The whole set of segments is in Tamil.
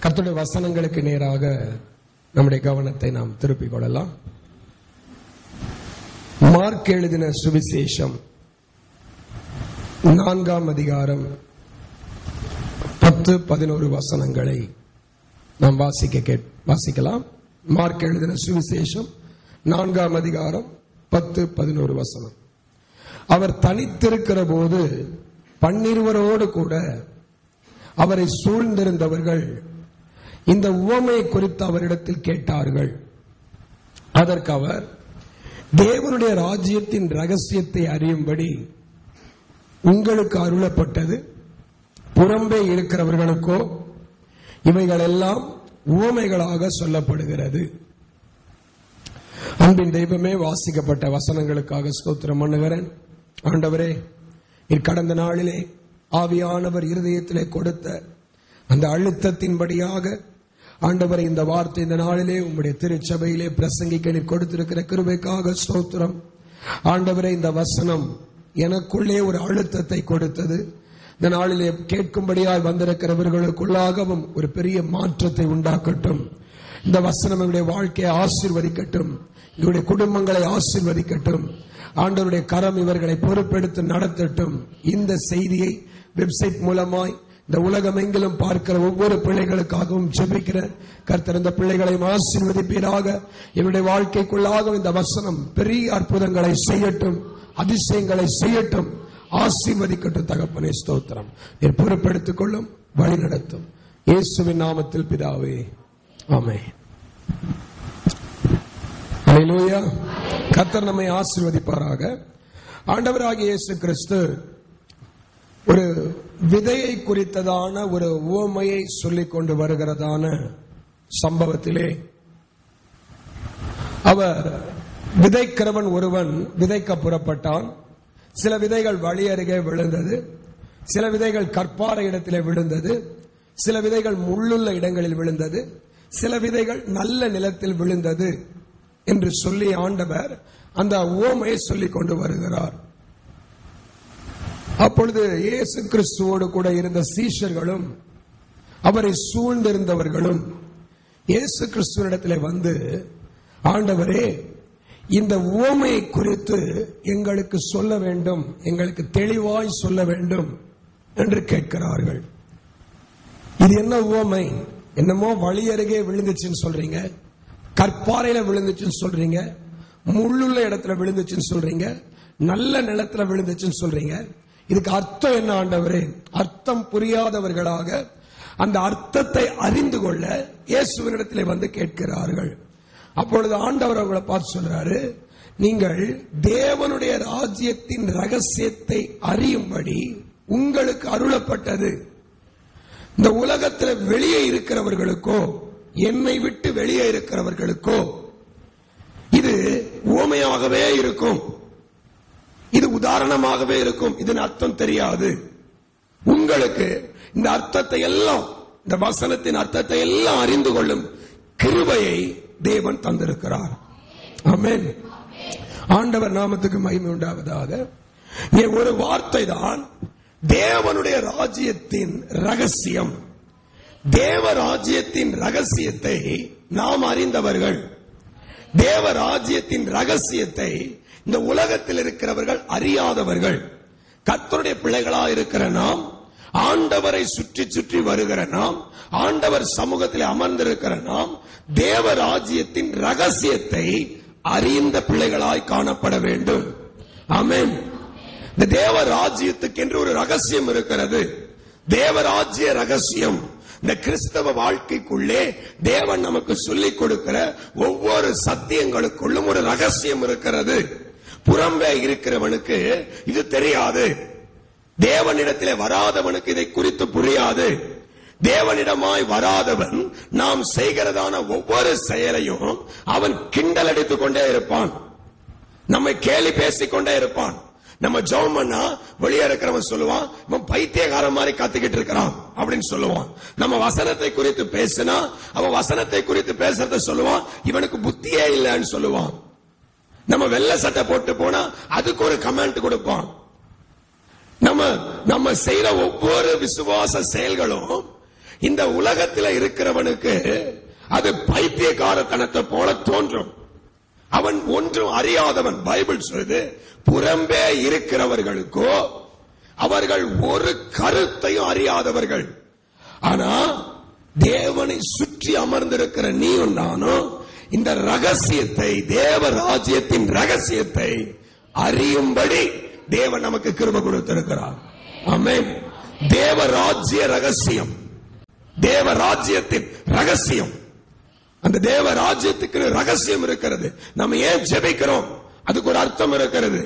கர்த்தருடைய வசனங்களுக்கு நேராக நம்முடைய கவனத்தை நாம் திருப்பிக் கொள்ளலாம். மார்க் எழுதின சுவிசேஷம் 4ஆம் அதிகாரம் 10-11 வசனங்களை நாம் வாசிக்கலாம். மார்க் எழுதின சுவிசேஷம் 4ஆம் அதிகாரம் 10-11 வசனம். அவர் தனித்திருக்கிற போது 12 கூட அவரை சூழ்ந்திருந்தவர்கள் இந்த உவமையை குறித்து அவரிடத்தில் கேட்டார்கள். அதற்கு அவர், தேவனுடைய ராஜ்யத்தின் ரகசியத்தை அறியும்படி உங்களுக்கு அருளப்பட்டது, புறம்பே இருக்கிறவர்களுக்கோ இவைகள் எல்லாம் உவமைகளாக சொல்லப்படுகிறது. அன்பின் தெய்வமே, வாசிக்கப்பட்ட வசனங்களுக்காக ஸ்தோத்திரம் பண்ணுகிறேன். ஆண்டவரே, கடந்த நாளிலே ஆவியானவர் இருதயத்திலே கொடுத்த அந்த அழுத்தத்தின்படியாக ஆண்டவரை இந்த வார்த்தை இந்த நாளிலே உம்முடைய திருச்சபையிலே பிரசங்கிக்க நீர் கொடுத்திருக்கிற கிருபைக்காக ஸ்தோத்திரம். ஆண்டவரே, இந்த வசனம் எனக்குள்ளே ஒரு அழுத்தத்தை கொடுத்தது. இந்த நாளிலே கேட்கும்படியாய் வந்திருக்கிறவர்களுக்குள்ளாகவும் ஒரு பெரிய மாற்றத்தை உண்டாக்கட்டும். இந்த வசனம் என்னுடைய வாழ்க்கையை ஆசீர்வதிக்கட்டும், இவருடைய குடும்பங்களை ஆசீர்வதிக்கட்டும். ஆண்டவருடைய கரம் இவர்களை பொறுப்பெடுத்து நடத்தட்டும். இந்த செய்தியை வெப்சைட் மூலமாய் இந்த உலகம் எங்கிலும் பார்க்கிற ஒவ்வொரு பிள்ளைகளுக்காகவும் ஜெபிக்கிறேன். கர்த்தர் இந்த பிள்ளைகளையும் ஆசீர்வதிப்பீராக. இவருடைய வாழ்க்கைக்குள்ளாக இந்த வசனம் பெரிய அற்புதங்களை செய்யட்டும், அதிசயங்களை செய்யட்டும், ஆசீர்வதிக்கட்டும். தகப்பனே ஸ்தோத்திரம். நீர் பொறுப்பெடுத்துக் கொள்ளும், வழி நடத்தும். இயேசுவின் நாமத்தில் பிதாவே, ஆமென். ஹல்லேலூயா. கர்த்தர் நம்மை ஆசீர்வதிப்பாராக. ஆண்டவராகிய இயேசு கிறிஸ்து ஒரு விதையை குறித்ததான ஒரு உவமையை சொல்லிக் கொண்டு வருகிறதான சம்பவத்திலே அவர் விதைக்கிறவன் ஒருவன் விதைக்க புறப்பட்டான். சில விதைகள் வழி அருகே விழுந்தது, சில விதைகள் கற்பாறை இடத்திலே விழுந்தது, சில விதைகள் முள்ளுள்ள இடங்களில் விழுந்தது, சில விதைகள் நல்ல நிலத்தில் விழுந்தது என்று சொல்லி ஆண்டவர் அந்த உவமையை சொல்லிக் கொண்டு வருகிறார். அப்பொழுது இயேசு கிறிஸ்துவோடு கூட இருந்த சீஷர்களும் அவரை சூழ்ந்திருந்தவர்களும் இயேசு கிறிஸ்துவினிடத்தில் வந்து, ஆண்டவரே, இந்த உவமையை குறித்து எங்களுக்கு சொல்ல வேண்டும், எங்களுக்கு தெளிவாய் சொல்ல வேண்டும் என்று கேட்கிறார்கள். இது என்ன உவமை? என்னமோ வழி அருகே விழுந்துச்சுன்னு சொல்றீங்க, கற்பாறையில விழுந்துச்சுன்னு சொல்றீங்க, முள்ளுள்ள இடத்துல விழுந்துச்சுன்னு சொல்றீங்க, நல்ல நிலத்துல விழுந்துச்சுன்னு சொல்றீங்க. இதுக்கு அர்த்தம் என்ன ஆண்டவரே? அர்த்தம் புரியாதவர்களாக அந்த அர்த்தத்தை அறிந்து கொள்ள இயேசுவினிடத்திலே வந்து கேட்கிறார்கள். அப்பொழுது ஆண்டவர் அவர்களை பார்த்து சொல்றாரு, நீங்கள் தேவனுடைய ராஜ்யத்தின் ரகசியத்தை அறியும்படி உங்களுக்கு அருளப்பட்டது. இந்த உலகத்தில் வெளியே இருக்கிறவர்களுக்கோ, என்னை விட்டு வெளியே இருக்கிறவர்களுக்கோ இது உவமையாகவே இருக்கும், இது உதாரணமாகவே இருக்கும், இதன் அர்த்தம் தெரியாது. உங்களுக்கு இந்த அர்த்தத்தை எல்லாம், இந்த வசனத்தின் அர்த்தத்தை எல்லாம் அறிந்து கொள்ளும் கிருபையை தேவன் தந்திருக்கிறார். ஆமென். ஆண்டவர் நாமத்துக்கு மகிமை உண்டாவதாக. ஒரு வார்த்தை தான் தேவனுடைய ராஜ்யத்தின் ரகசியம். தேவ ராஜ்யத்தின் ரகசியத்தை நாம் அறிந்தவர்கள். தேவ ராஜ்யத்தின் ரகசியத்தை இந்த உலகத்தில் இருக்கிறவர்கள் அறியாதவர்கள். கர்த்தருடைய பிள்ளைகளாக இருக்கிற நாம், ஆண்டவரை சுற்றி சுற்றி வருகிற நாம், ஆண்டவர் சமூகத்தில் அமர்ந்திருக்கிற நாம், தேவ ராஜ்யத்தின் ரகசியத்தை அறிந்த பிள்ளைகளாய் காணப்பட வேண்டும். ஆமென். இந்த தேவ ராஜ்யத்துக்கு என்று ஒரு ரகசியம் இருக்கிறது. தேவராஜ்ய ரகசியம். இந்த கிறிஸ்தவ வாழ்க்கைக்குள்ளே தேவன் நமக்கு சொல்லிக் கொடுக்கிற ஒவ்வொரு சத்தியங்களுக்குள்ளும் ஒரு ரகசியம் இருக்கிறது. புறம்பே இருக்கிறவனுக்கு இது தெரியாது, தேவனிடத்திலே வராதவனுக்கு இதை குறித்து புரியாது. தேவனிடமாய் வராதவன் நாம் செய்கிறதான ஒவ்வொரு செயலையும் அவன் கிண்டல் அடித்துக் கொண்டே இருப்பான், நம்மை கேலி பேசிக் கொண்டே இருப்பான். நம்ம ஜெபம் பண்ணா வெளியே இருக்கிறவன் சொல்லுவான், இவன் பைத்தியக்காரன் மாதிரி கத்திக்கிட்டு இருக்கிறான் அப்படின்னு சொல்லுவான். நம்ம வசனத்தை குறித்து பேசினா அவன் வசனத்தை குறித்து பேசுறத சொல்லுவான், இவனுக்கு புத்தியே இல்லைன்னு சொல்லுவான். நம்ம வெள்ளை சட்டை போட்டு போனா அதுக்கு ஒரு கமெண்ட் கொடுப்பான். நம்ம செய்யற ஒவ்வொரு விசுவாச செயல்களும் இந்த உலகத்தில் இருக்கிறவனுக்கு அது பைத்தியக்காரத்தனத்தை போல தோன்றும். அவன் ஒன்றும் அறியாதவன். பைபிள் சொல்லுது, புறம்பே இருக்கிறவர்களுக்கோ அவர்கள் ஒரு கருத்தையும் அறியாதவர்கள். ஆனா தேவனை சுற்றி அமர்ந்திருக்கிற நீயும் நானும் இந்த ரகசியத்தை, தேவ ராஜ்யத்தின் ரகசியத்தை அறியும்படி தேவன் நமக்கு கிருபை கொடுத்திருக்கிறார். ஆமென். தேவ ராஜ்ய ரகசியம், தேவ ராஜ்யத்தின் ரகசியம். அந்த தேவ ராஜ்யத்துக்கு ரகசியம் இருக்கிறது. நம்ம ஏன் ஜெபிக்கிறோம், அதுக்கு ஒரு அர்த்தம் இருக்கிறது.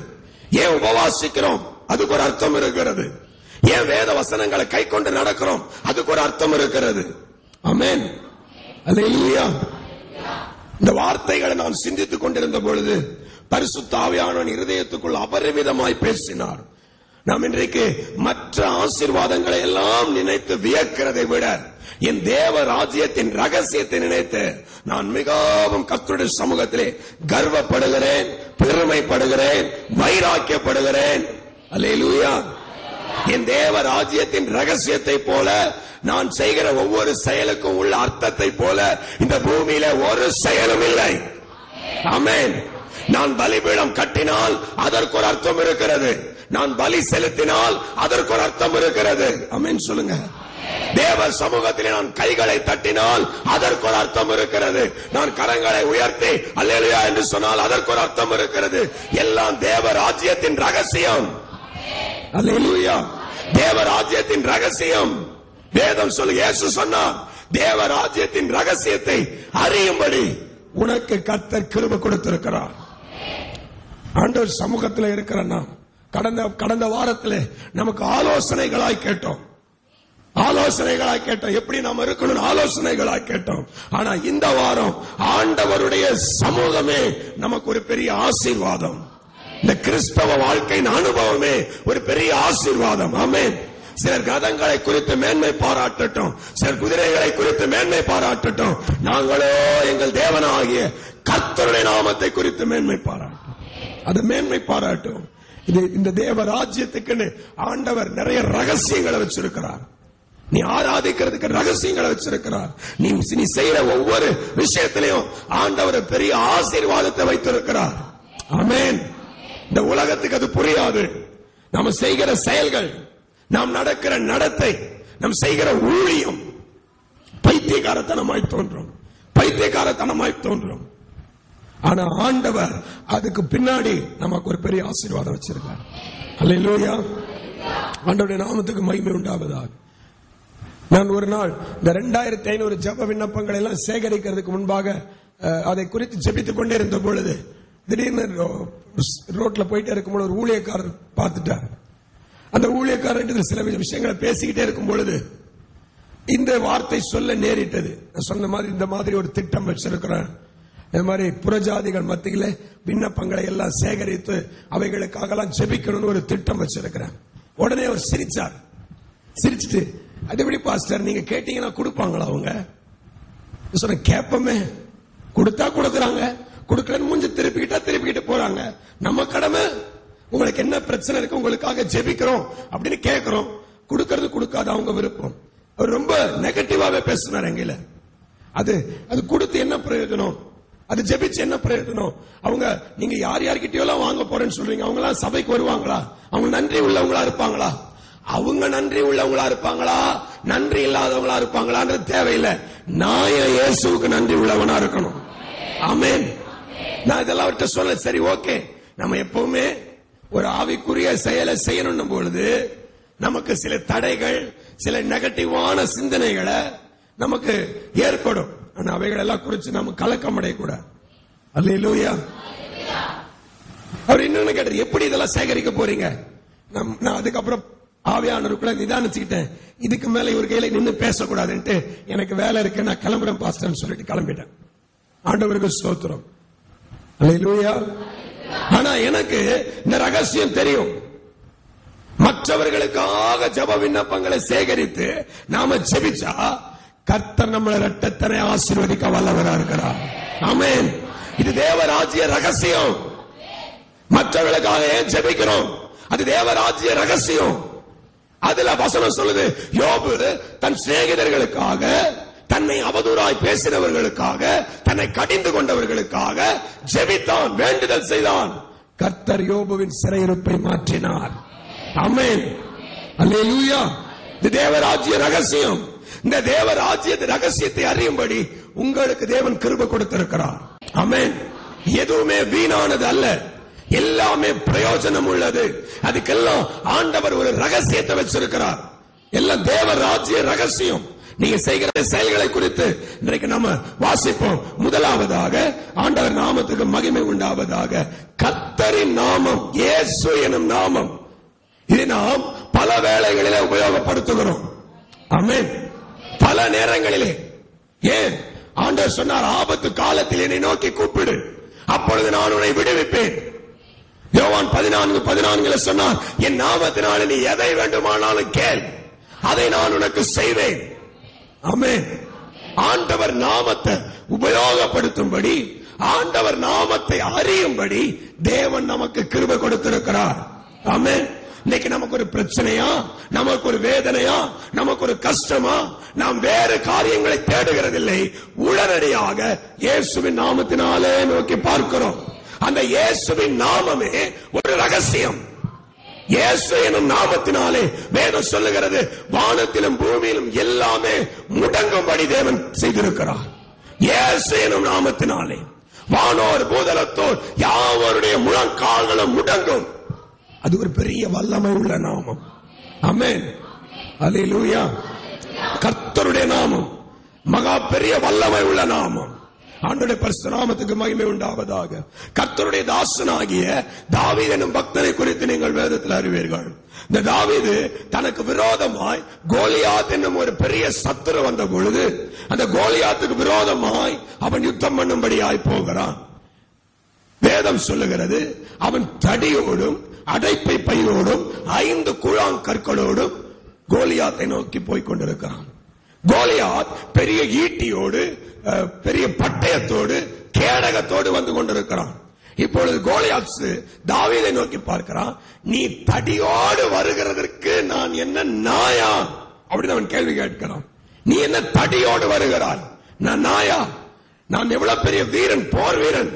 ஏன் உபவாசிக்கிறோம், அதுக்கு ஒரு அர்த்தம் இருக்கிறது. ஏன் வேத வசனங்களை கை கொண்டு நடக்கிறோம், அதுக்கு ஒரு அர்த்தம் இருக்கிறது. ஆமென். அல்லேலூயா. இந்த வார்த்தைகளை நான் சிந்தித்துக் கொண்டிருந்த பொழுது பரிசுத்த ஆவியானவர் இருதயத்துக்குள் அபரிமிதமாய் பேசினார். நாம் இன்றைக்கு மற்ற ஆசீர்வாதங்களை எல்லாம் நினைத்து வியக்கிறதை விட என் தேவ ராஜ்யத்தின் ரகசியத்தை நினைத்து நான் மிகவும் கர்த்தருடைய சமூகத்திலே கர்வப்படுகிறேன், பெருமைப்படுகிறேன், வைராக்கியப்படுகிறேன். அல்லேலூயா. என் தேவ ராஜ்யத்தின் ரகசியத்தை போல நான் செய்கிற ஒவ்வொரு செயலுக்கும் உள்ள அர்த்தத்தை போல இந்த பூமியில ஒரு செயலும் இல்லை. ஆமென். நான் பலிபீடம் கட்டினால் அதற்கு ஒரு அர்த்தம் இருக்கிறது. நான் பலி செலுத்தினால் அதற்கு ஒரு அர்த்தம் இருக்கிறது. ஆமென் சொல்லுங்க. தேவ சமூகத்திலே நான் கைகளை தட்டினால் அதற்கு ஒரு அர்த்தம் இருக்கிறது. நான் கரங்களை உயர்த்தி அல்லேலூயா என்று சொன்னால் அதற்கு ஒரு அர்த்தம் இருக்கிறது. எல்லாம் தேவ ராஜ்யத்தின் ரகசியம். அல்லேலூயா. தேவ ராஜ்யத்தின் ரகசியம். வேதம் சொல்லு, இயேசு சொன்னார், தேவ ராஜ்யத்தின் ரகசியத்தை அறியும்படி உனக்கு கர்த்தர் கிருபை கொடுத்திருக்கிறார். ஆண்டவர் சமூகத்தில் இருக்கிற நாம் கடந்த வாரத்தில் நமக்கு ஆலோசனைகளாய் கேட்டோம். எப்படி நாம் இருக்கணும் ஆலோசனைகளாய் கேட்டோம். ஆனா இந்த வாரம் ஆண்டவருடைய சமூகமே நமக்கு ஒரு பெரிய ஆசீர்வாதம். இந்த கிறிஸ்தவ வாழ்க்கையின் அனுபவமே ஒரு பெரிய ஆசீர்வாதம். ஆமென். சிலர் ரதங்களை குறித்து மேன்மை பாராட்டட்டும், சிலர் குதிரைகளை குறித்து மேன்மை பாராட்டட்டும். நாங்களோ எங்கள் தேவனாகிய கர்த்தருடைய நாமத்தை குறித்து மேன்மை பாராட்டும். அது மேன்மை பாராட்டும். இந்த தேவ ராஜ்யத்துக்கு ஆண்டவர் நிறைய ரகசியங்களை வச்சிருக்கிறார். நீ ஆராதிக்கிறதுக்கு ரகசியங்களை வச்சிருக்கிறார். நீ செய்யற ஒவ்வொரு விஷயத்திலையும் ஆண்டவர் பெரிய ஆசீர்வாதத்தை வைத்திருக்கிறார். ஆமென். இந்த உலகத்துக்கு அது புரியாது. நாம் செய்கிற செயல்கள், நாம் நடக்கிற நடத்தை, நாம் செய்கிற ஊழியம் பைத்தியக்காரத்தனமாய் தோன்றும். ஆனா ஆண்டவர் அதுக்கு பின்னாடி நமக்கு ஒரு பெரிய ஆசீர்வாதம் வச்சிருக்கார். அல்லேலூயா. ஆண்டவருடைய நாமத்துக்கு மகிமை உண்டாவதாக. நான் ஒரு நாள் இந்த 2500 ஜெப விண்ணப்பங்களை எல்லாம் சேகரிக்கிறதுக்கு முன்பாக அதை குறித்து ஜெபித்துக் கொண்டே இருந்த பொழுது திடீர்னு ரோட்ல போயிட்டே இருக்கும்போது ஒரு ஊழியக்காரர் பார்த்துட்டார். அந்த ஊழியக்காரர் சில விஷயங்களை பேசிக்கிட்டே இருக்கும் பொழுது இந்த வார்த்தை சொல்ல நேரிட்டது. சொன்ன மாதிரி இந்த மாதிரி ஒரு திட்டம் வச்சிருக்கிறேன், இந்த மாதிரி புறஜாதிகள் மத்தியில விண்ணப்பங்களை எல்லாம் சேகரித்து அவைகளுக்காக ஜெபிக்கணும்னு ஒரு திட்டம் வச்சிருக்கிறேன். உடனே அவர் சிரிச்சார். சிரிச்சுட்டு, அது எப்படி பாஸ்டர், நீங்க கேட்டீங்கன்னா கொடுப்பாங்களா? அவங்க சொன்ன, கேப்பமே, கொடுத்தா கொடுக்கறாங்க, கொடுக்கலன்னு மூஞ்சி திருப்பிக்கிட்டு போறாங்க. நம்ம கடமை, உங்களுக்கு என்ன பிரச்சனை இருக்கு, உங்களுக்காக ஜெபிக்கிறோம் அப்படின்னு கேட்கிறோம். கொடுக்கறது கொடுக்காத அவங்க விருப்பம். அவர் ரொம்ப நெகட்டிவாவே பேசினார். எங்கல அது கொடுத்து என்ன பிரயோஜனம், அது ஜெபிச்சு என்ன பிரயோஜனம்? அவங்க நீங்க யார்கிட்டயோ எல்லாம் வாங்க போறேன்னு சொல்றீங்க, அவங்க எல்லாம் சபைக்கு வருவாங்களா? அவங்க நன்றி உள்ளவங்களா இருப்பாங்களா? அவங்க நன்றி உள்ளவங்களா இருப்பாங்களா, நன்றி இல்லாதவங்களா இருப்பாங்களான்றது தேவையில்லை. நான் இயேசுவுக்கு நன்றி உள்ளவனா இருக்கணும். ஆமென். நான் இதெல்லாம் அவர்கிட்ட சொல்ல, சரி ஓகே, நம்ம எப்பவுமே ஒரு ஆவிக்குரிய செயலை செய்யணும் பொழுது நமக்கு சில தடைகள், சில நெகட்டிவான சிந்தனைகளை நமக்கு ஏற்படும். ஆனா அவைகள் எல்லாம் குறித்து நம்ம கலக்கம் அடையக்கூடாது. அல்லேலூயா. அவர் இன்னொன்னு கேட்டார், எப்படி இதெல்லாம் சேகரிக்க போறீங்க? நான் அதுக்கப்புறம் ஆவியானவருக்குள்ள நிதானிச்சுக்கிட்டேன், இதுக்கு மேல இவர் கையில நின்று பேசக்கூடாதுன்ட்டு, எனக்கு வேலை இருக்கு, நான் கிளம்புறேன் பாஸ்டர்னு சொல்லிட்டு கிளம்பிட்டேன். ஆண்டவருக்கு ஸ்தோத்திரம். அல்லேலூயா. ஆனா எனக்கு இந்த ரகசியம் தெரியும். மற்றவர்களுக்காக ஜெப விண்ணப்பங்களை சேகரித்து நாம ஜெபிச்சா கர்த்தர் நம்மளை இரட்டத்தனை ஆசீர்வதிக்க வல்லவரா இருக்கிறார். ஆமென். இது தேவராஜ்ய ரகசியம். மற்றவர்களுக்காக ஏன் ஜெபிக்கிறோம், அது தேவராஜ்ய ரகசியம். அதுல வசனம் சொல்லுது, யோபு தன் சிநேகிதர்களுக்காக, தன்னை அவதூறாய் பேசினவர்களுக்காக, தன்னை கடிந்து கொண்டவர்களுக்காக ஜெபித்தான், வேண்டுதல் செய்தான். கர்த்தர் யோபுவின் சிறையிருப்பை மாற்றினார். ஆமென், அல்லேலூயா. இந்த தேவராஜ்ய ரகசியம், இந்த தேவராஜ்ய ரகசியத்தை அறியும்படி உங்களுக்கு தேவன் கிருபை கொடுத்திருக்கிறார். ஆமென். எதுவுமே வீணானது அல்ல, எல்லாமே பிரயோஜனம் உள்ளது. அதுக்கெல்லாம் ஆண்டவர் ஒரு ரகசியத்தை வச்சிருக்கிறார். எல்லாம் தேவராஜ்ய ரகசியம். நீங்க செய்கிற செயல்களை குறித்து இன்றைக்கு நம்ம வாசிப்போம். முதலாவதாக ஆண்டவர் நாமத்துக்கு மகிமை உண்டாவதாக. கர்த்தரின் நாமம், இயேசு எனும் நாமம், இது நாம் பல வேளைகளிலே உபயோகப்படுத்துகிறோம். ஆமென். பல நேரங்களிலே. ஏன்? ஆண்டவர் சொன்னார், ஆபத்து காலத்தில் என்னை நோக்கி கூப்பிடு, அப்பொழுது நான் உன்னை விடுவிப்பேன். யோவான் 14:14 சொன்னார், என் நாமத்தினால நீ எதை வேண்டுமானாலும் கேள், அதை நான் உனக்கு செய்வேன். ஆமென். ஆண்டவர் நாமத்தை உபயோகப்படுத்தும்படி, ஆண்டவர் நாமத்தை அறியும்படி தேவன் நமக்கு கிருபை கொடுத்திருக்கிறார். ஆமென். இன்னைக்கு நமக்கு ஒரு பிரச்சனையா, நமக்கு ஒரு வேதனையா, நமக்கு ஒரு கஷ்டமா, நாம் வேறு காரியங்களை தேடுகிறதில்லை. உடனடியாக இயேசுவின் நாமத்தினாலே நோக்கி பார்க்கிறோம். அந்த இயேசுவின் நாமமே ஒரு ரகசியம். இயேசு எனும் நாமத்தினாலே வேதம் சொல்லுகிறது, வானத்திலும் பூமியிலும் எல்லாமே முடங்கும்படி தேவன் செய்திருக்கிறார். இயேசு எனும் நாமத்தினாலே வானோர் பூதலத்தோர் யாவருடைய முழங்கால்களும் முடங்கும். அது ஒரு பெரிய வல்லமை உள்ள நாமம். ஆமென், அல்லேலூயா. கர்த்தருடைய நாமம் மகா பெரிய வல்லமை உள்ள நாமம். ஆண்டவருடைய பரிசுத்த நாமத்துக்கு மகிமை உண்டாவதாக. கர்த்தருடைய தாசனாகிய தாவீது எனும் பக்தனை குறித்து நீங்கள் வேதத்தில் அறிவீர்கள். இந்த தாவீது தனக்கு விரோதமாய் கோலியாத் என்னும் ஒரு பெரிய சத்துரு வந்த பொழுது, அந்த கோலியாத்துக்கு விரோதமாய் அவன் யுத்தம் பண்ணும்படியாய் போகிறான். வேதம் சொல்லுகிறது, அவன் தடியோடும் அடைப்பை பையோடும் 5 கூழாங்கற்களோடும் கோலியாத்தை நோக்கி போய் கொண்டிருக்கிறான். கோலியாத் பெரிய ஈட்டியோடு, பெரிய பட்டயத்தோடு, கேடகத்தோடு வந்து கொண்டிருக்கிறான். இப்பொழுது கோலியாத் தாவீதை நோக்கி பார்க்கிறான், நீ தடியோடு வருகிறதற்கு நான் என்ன நாயா? அப்படின்னு அவன் கேள்வி கேட்கிறான். நீ என்ன தடியோடு வருகிறாய்? நான் நாயா? நான் எவ்வளவு பெரிய வீரன், போர் வீரன்,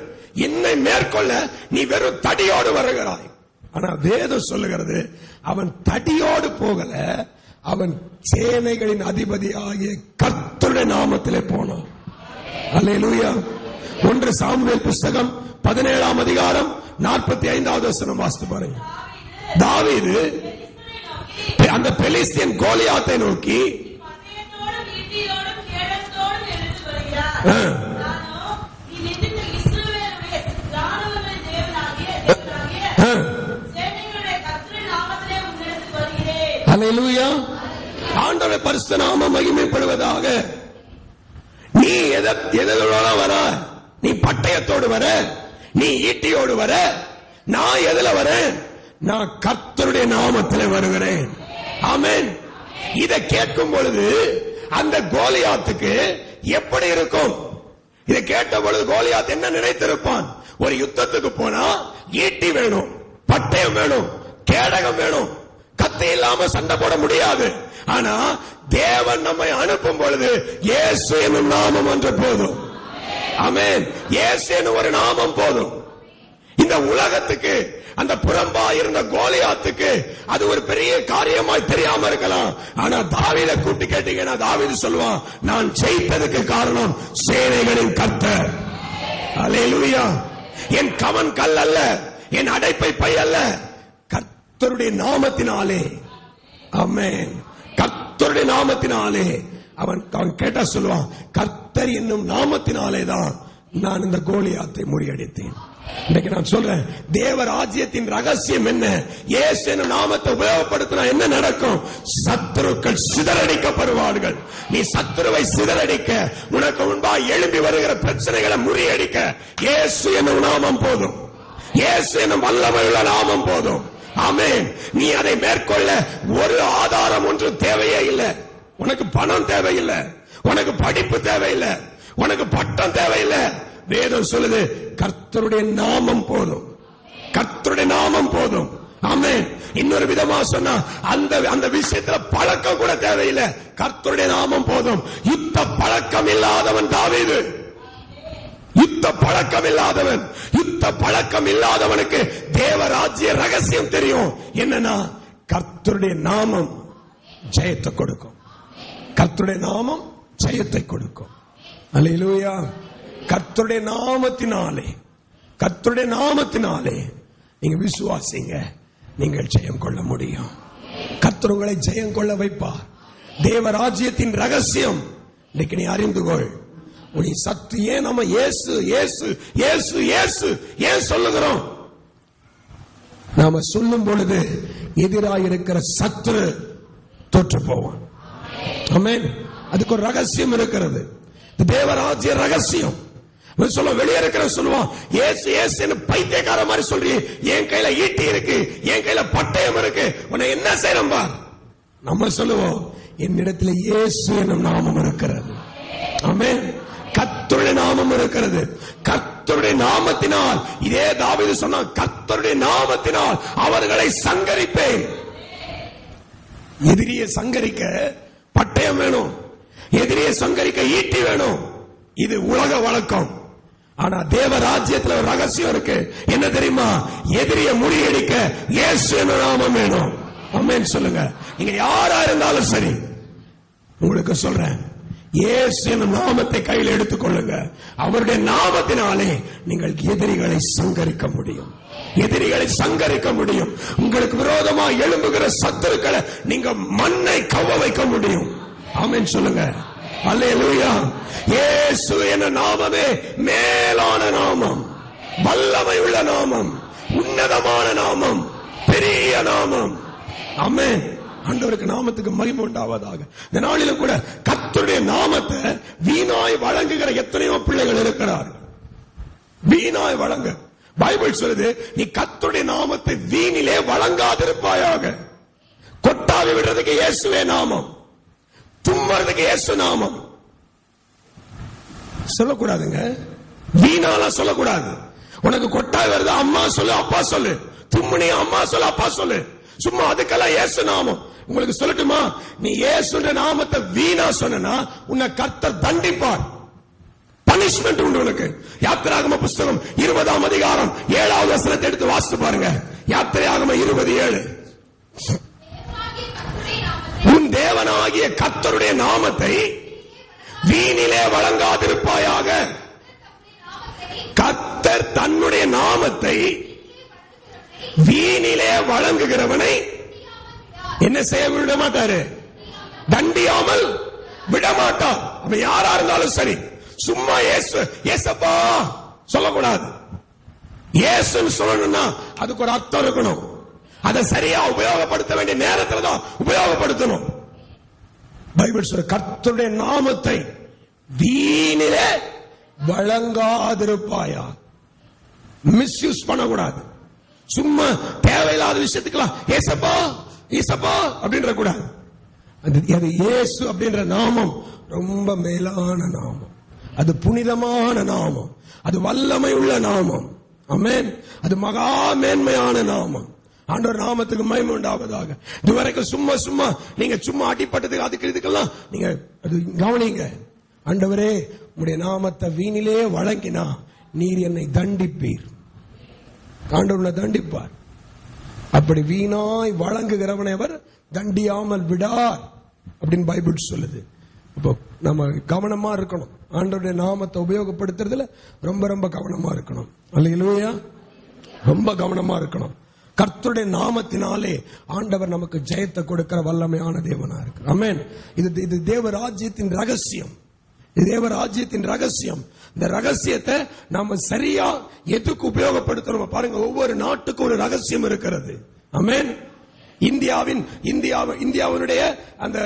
என்னை மேற்கொள்ள நீ வெறும் தடியோடு வருகிறாய். ஆனா வேதம் சொல்லுகிறது, அவன் தடியோடு போகல, அவன் சேனைகளின் அதிபதி ஆகிய கர்த்தருடைய நாமத்திலே போனான். அல்லேலூயா. 1 சாமுவேல் புஸ்தகம் 17ஆம் அதிகாரம் 45வது வசனம் வாசித்து பாருங்க. தாவீது அந்த பெலிஸ்தியன் கோலியாத்தை நோக்கி, அல்லேலூயா. ஆண்டவருடைய பரிசுத்த நாமம் மகிமைப்படுவதாக. நீ எதோட வர? நீ பட்டயத்தோடு வர, நீ ஈட்டியோடு வர. நான் எதுல வர? நான் கர்த்தருடைய நாமத்தில் வருகிறேன். ஆமென். இதை கேட்கும் பொழுது அந்த கோலியாத்துக்கு எப்படி இருக்கும்? இதை கேட்ட பொழுது கோலியாத் என்ன நினைத்திருப்பான்? ஒரு யுத்தத்துக்கு போனா ஈட்டி வேணும், பட்டயம் வேணும், கேடகம் வேணும், கத்தி இல்லாம சண்டை போட முடியாது. ஆனா தேவன் நம்மை அனுப்பும் பொழுது இயேசு என்னும் நாமம் ஒன்று போதும். ஆமென். இயேசு என்னும் ஒரு நாமம் போதும். இந்த உலகத்துக்கு, அந்த புறம்பா இருந்த கோலியாத்துக்கு அது ஒரு பெரிய காரியமாய் தெரியாம இருக்கலாம். ஆனா தாவீதை கூட்டி கேட்டீங்கன்னா தாவீது சொல்லுவான், நான் ஜெயித்ததுக்கு காரணம் சேனைகளின் கர்த்தர். அல்லேலூயா. என் கவன் கல் அல்ல, என் அடைப்பை பை அல்ல, கர்த்தருடைய நாமத்தினாலே. ஆமென். கர்த்தருடைய நாமத்தினாலே. அவன் கேட்டா சொல்லுவான், கர்த்தர் என்னும் நாமத்தினாலே தான் நான் இந்த கோலியாத்தை முறியடித்தேன். இன்னைக்கு நான் சொல்றேன், தேவராஜ்யத்தின் ரகசியம் என்ன? இயேசு என்னும் நாமத்தை உபயோகப்படுத்தினா என்ன நடக்கும்? சத்துருக்கள் சிதறடிக்கப்படுவார்கள். நீ சத்துருவை சிதறடிக்க, உனக்கு முன்பாக எழும்பி வருகிற பிரச்சனைகளை முறியடிக்க இயேசு என்னும் நாமம் போதும். இயேசு என்னும் வல்லமையுள்ள நாமம் போதும். ஆமென். நீ அதை மேற்கொள்ள ஒரு ஆதாரம் ஒன்று தேவையே இல்லை. உனக்கு பணம் தேவையில்லை, உனக்கு படிப்பு தேவையில்லை, உனக்கு பட்டம் தேவையில்லை. வேதம் சொல்லுது, கர்த்தருடைய நாமம் போதும். கர்த்தருடைய நாமம் போதும். ஆமென். இன்னொரு விதமா சொன்னா அந்த விஷயத்துல பழக்கம் கூட தேவையில்லை, கர்த்தருடைய நாமம் போதும். யுத்த பழக்கம் இல்லாதவன் தாவீது. யுத்த பழக்கம் இல்லாதவன், யுத்த பழக்கம் இல்லாதவனுக்கு தேவராஜ்ய ரகசியம் தெரியும். என்னன்னா கர்த்தருடைய நாமம் ஜெயத்தை கொடுக்கும். கர்த்தருடைய நாமம் ஜெயத்தை கொடுக்கும். அல்லேலூயா. கர்த்தருடைய நாமத்தினாலே, கர்த்தருடைய நாமத்தினாலே நீங்க விசுவாசிங்க, நீங்கள் ஜெயம் கொள்ள முடியும். கர்த்தர் உங்களை ஜெயம் கொள்ள வைப்பார். தேவராஜ்யத்தின் ரகசியம் இன்னைக்கு நீ அறிந்து கொள். உன்னை சத்து ஏன் நம்ம இயேசு இயேசு இயேசு இயேசு ஏன் சொல்லுகிறோம்? நாம சொல்லும் பொழுது எதிராயிருக்கிற சத்துரு தோற்று போவான். ஆமென். அதுக்கு ஒரு ரகசியம் இருக்கிறது, தேவராஜ்ய ரகசியம். சொல்ல வெளியே இருக்கிற சொல்லுவான் ஏசு ஏசுன்னு பைத்தியக்கார மாதிரி சொல்றீ, என் கையில ஈட்டி இருக்கு, என் கையில பட்டயம் இருக்கு, உன்னை என்ன செய்யணும் பார். நம்ம சொல்லுவோம் என்னிடத்துல இயேசு என்னும் நாமம் இருக்கிறது. ஆமென். கர்த்தருடைய நாமம் இருக்கிறது. கர்த்தருடைய நாமத்தினால், இதே தாவீது சொன்னான், கர்த்தருடைய நாமத்தினால் அவர்களை சங்கரிப்பேன். எதிரியை சங்கரிக்க பட்டயம் வேணும், எதிரியை சங்கரிக்க ஈட்டி வேணும். இது உலக வழக்கம். ஆனா தேவராஜ்யத்தில் ஒரு ரகசியம் இருக்கு. என்ன தெரியுமா? எதிரியை முறியடிக்க இயேசு என்ற நாமம் வேணும். ஆமென் சொல்லுங்க. நீங்க யாரா இருந்தாலும் சரி, உங்களுக்கு சொல்றேன், இயேசு என்ற நாமத்தை கையில் எடுத்துக் கொள்ளுங்க. அவருடைய நாமத்தினாலே நீங்கள் எதிரிகளை சங்கரிக்க முடியும், எதிரிகளை சங்கரிக்க முடியும். உங்களுக்கு விரோதமாக எழும்புகிற சத்துருக்களை நீங்க மண்ணை கவ்வ வைக்க முடியும். ஆமென் சொல்லுங்க. அல்லேலூயா. இயேசு என்ற நாமமே மேலான நாமம், வல்லமை உள்ள நாமம், உன்னதமான நாமம், பெரிய நாமம். ஆமென். ஆண்டவருக்கு நாமத்துக்கு மகிமை உண்டாவதாக. இந்த நாளிலும் கூட கர்த்தருடைய நாமத்தை வீணாய் வழங்குகிற எத்தனையோ பிள்ளைகள் இருக்கிறார்கள். வீணாய் வழங்க பைபிள் சொல்லுது, நீ கர்த்தருடைய நாமத்தை வீணிலே வழங்காதிருப்பாயாக. கொட்டாவி விடுறதுக்கு இயேசுவே நாமம், தும்முறதுக்கு இயேசு நாமம். சொல்லக்கூடாதுங்க, வீணாலாம் சொல்லக்கூடாது. உனக்கு கொட்டாவி வருது, அம்மா சொல்லு, அப்பா சொல்லு. தும்முனி அம்மா சொல்லு, அப்பா சொல்லு. சும்மா அதுக்கெல்லாம் இயேசு நாமம். உங்களுக்கு சொல்லட்டுமா, நீ இயேசுன்ற நாமத்தை வீணா சொன்னா உன்னை கர்த்தர் தண்டிப்பார். பனிஷ்மெண்ட் உண்டு உனக்கு. யாத்திராகம புஸ்தகம் 20ஆம் அதிகாரம் 7வது வசனத்தை எடுத்து வாசித்து பாருங்க. யாத்திராகம 20:7. உன் தேவனாகிய கர்த்தருடைய நாமத்தை வீணிலே வழங்காதிருப்பாயாக. கர்த்தர் தன்னுடைய நாமத்தை வீணிலே வழங்குகிறவனை என்ன செய்ய விட மாட்டாரு? தண்டியாமல் விடமாட்டார். அவன் யாரா இருந்தாலும் சரி, சும்மா இயேசு இயேசப்பா சொல்லக்கூடாது. இயேசுன்னு சொல்லணும்னா அதுக்கு ஒரு அர்த்தம் இருக்கணும். அதை சரியா உபயோகப்படுத்த வேண்டிய நேரத்தில் தான் உபயோகப்படுத்தணும். பைபிள் சொல்ற கர்த்தருடைய நாமத்தை வீணிலே வழங்காதிருப்பாயா. மிஸ்யூஸ் பண்ணக்கூடாது. சும்மா தேவையில்லாத விஷயத்துக்கெல்லாம் ஏசப்பா ஏசப்பா அப்படின்ற கூடாது. அது இயேசு அப்படின்ற நாமம் ரொம்ப மேலான நாமம், அது புனிதமான நாமம், அது வல்லமை உள்ள நாமம். ஆமென். அது மகா மேன்மையான நாமம். ஆண்டவர் நாமத்துக்கு மகிமை உண்டாவதாக. இதுவரைக்கும் சும்மா சும்மா நீங்க சும்மா அடிப்பட்டதுக்கு அதுக்கு இதுக்கெல்லாம் நீங்க அது கவனிங்க. ஆண்டவரே உம்முடைய நாமத்தை வீணிலே வழங்கினா நீர் என்னை தண்டிப்பீர். ஆண்டவர் தண்டிப்பார். அப்படி வீணாய் வழங்குகிறவனை அவர் தண்டியாமல் விடார் அப்படின்னு பைபிள் சொல்லுது. அப்போ நம்ம கவனமா இருக்கணும். ஆண்டவருடைய நாமத்தை உபயோகப்படுத்துறதுல ரொம்ப ரொம்ப கவனமா இருக்கணும். அல்லேலூயா. ரொம்ப கவனமா இருக்கணும். கர்த்தருடைய நாமத்தினாலே ஆண்டவர் நமக்கு ஜெயத்தை கொடுக்கிற வல்லமையான தேவனா இருக்கு. ஆமென். இது தேவராஜ்யத்தின் ரகசியம். தேவராஜ்யத்தின் ரகசியம். இந்த ரகசியத்தை நாம சரியா எதுக்கு உபயோகப்படுத்தணும் பாருங்க. ஒவ்வொரு நாட்டுக்கும் ஒரு ரகசியம் இருக்கிறது. ஆமென். இந்தியாவினுடைய அந்த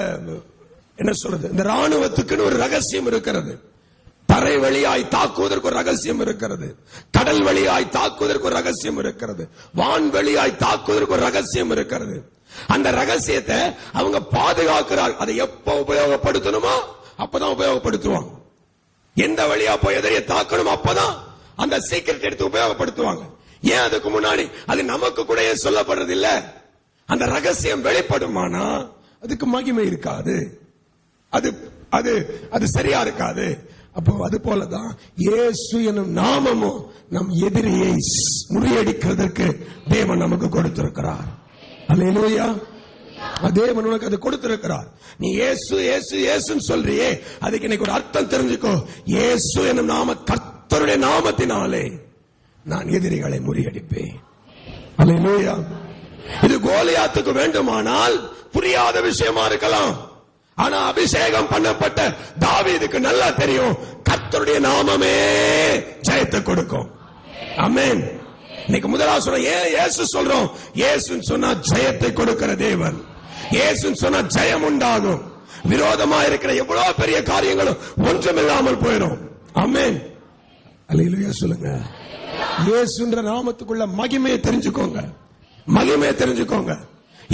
என்ன சொல்றது, இந்த ராணுவத்துக்குன்னு ஒரு ரகசியம் இருக்கிறது. தரை வழியாய் தாக்குவதற்கு ஒரு ரகசியம் இருக்கிறது, கடல் வழியாய் தாக்குவதற்கு ஒரு ரகசியம் இருக்கிறது, வான்வெளியாய் தாக்குவதற்கு ஒரு ரகசியம் இருக்கிறது. அந்த ரகசியத்தை அவங்க பாதுகாக்கிறார். அதை எப்ப உபயோகப்படுத்தணுமோ அப்பதான் உபயோகப்படுத்துவாங்க. எந்த வழியா போய் எதிரியை தாக்கணும் அப்பதான் அந்த சீக்கிரட் எடுத்து உபயோகப்படுத்துவாங்க. ஏன் அதுக்கு முன்னாடி அது நமக்கு கூட சொல்லப்படுறது இல்ல? அந்த ரகசியம் வெளிப்படுமானா அதுக்கு மகிமை இருக்காது, அது அது அது சரியா இருக்காது. அப்போ அது போலதான் இயேசு எனும் நாமமும் நம் எதிரியை முறியடிக்கிறதற்கு தேவன் நமக்கு கொடுத்திருக்கிறார். அல்லேலூயா. தேவன் உனக்கு அது கொடுத்திருக்கிறார். நீ இயேசு இயேசு இயேசுன்னு சொல்றியே, அதுக்கு இன்னைக்கு ஒரு அர்த்தம் தெரிஞ்சுக்கோ. இயேசு எனும் நாம கர்த்தருடைய நாமத்தினாலே நான் எதிரிகளை முறியடிப்பேன். அல்லேலூயா. இது கோலியாத்துக்கு வேண்டுமானால் புரியாத விஷயமா இருக்கலாம். ஆனா அபிஷேகம் பண்ணப்பட்ட தாவீதுக்கு நல்லா தெரியும், கர்த்தருடைய நாமமே ஜெயத்தை கொடுக்கும். ஆமென். இன்னைக்கு முதலாவது சொல்ற ஏன் இயேசு சொல்றோம்? இயேசுன்னு சொன்னா ஜெயத்தை கொடுக்கிற தேவன். இயேசுன்னு சொன்னா ஜெயம் உண்டாகும். விரோதமா இருக்கிற எவ்வளவு பெரிய காரியங்களும் ஒன்றுமில்லாமல் போயிடும். ஆமென். அல்லேலூயா சொல்லுங்க. இயேசுன்ற நாமத்துக்குள்ள மகிமையை தெரிஞ்சுக்கோங்க, மகிமையை தெரிஞ்சுக்கோங்க.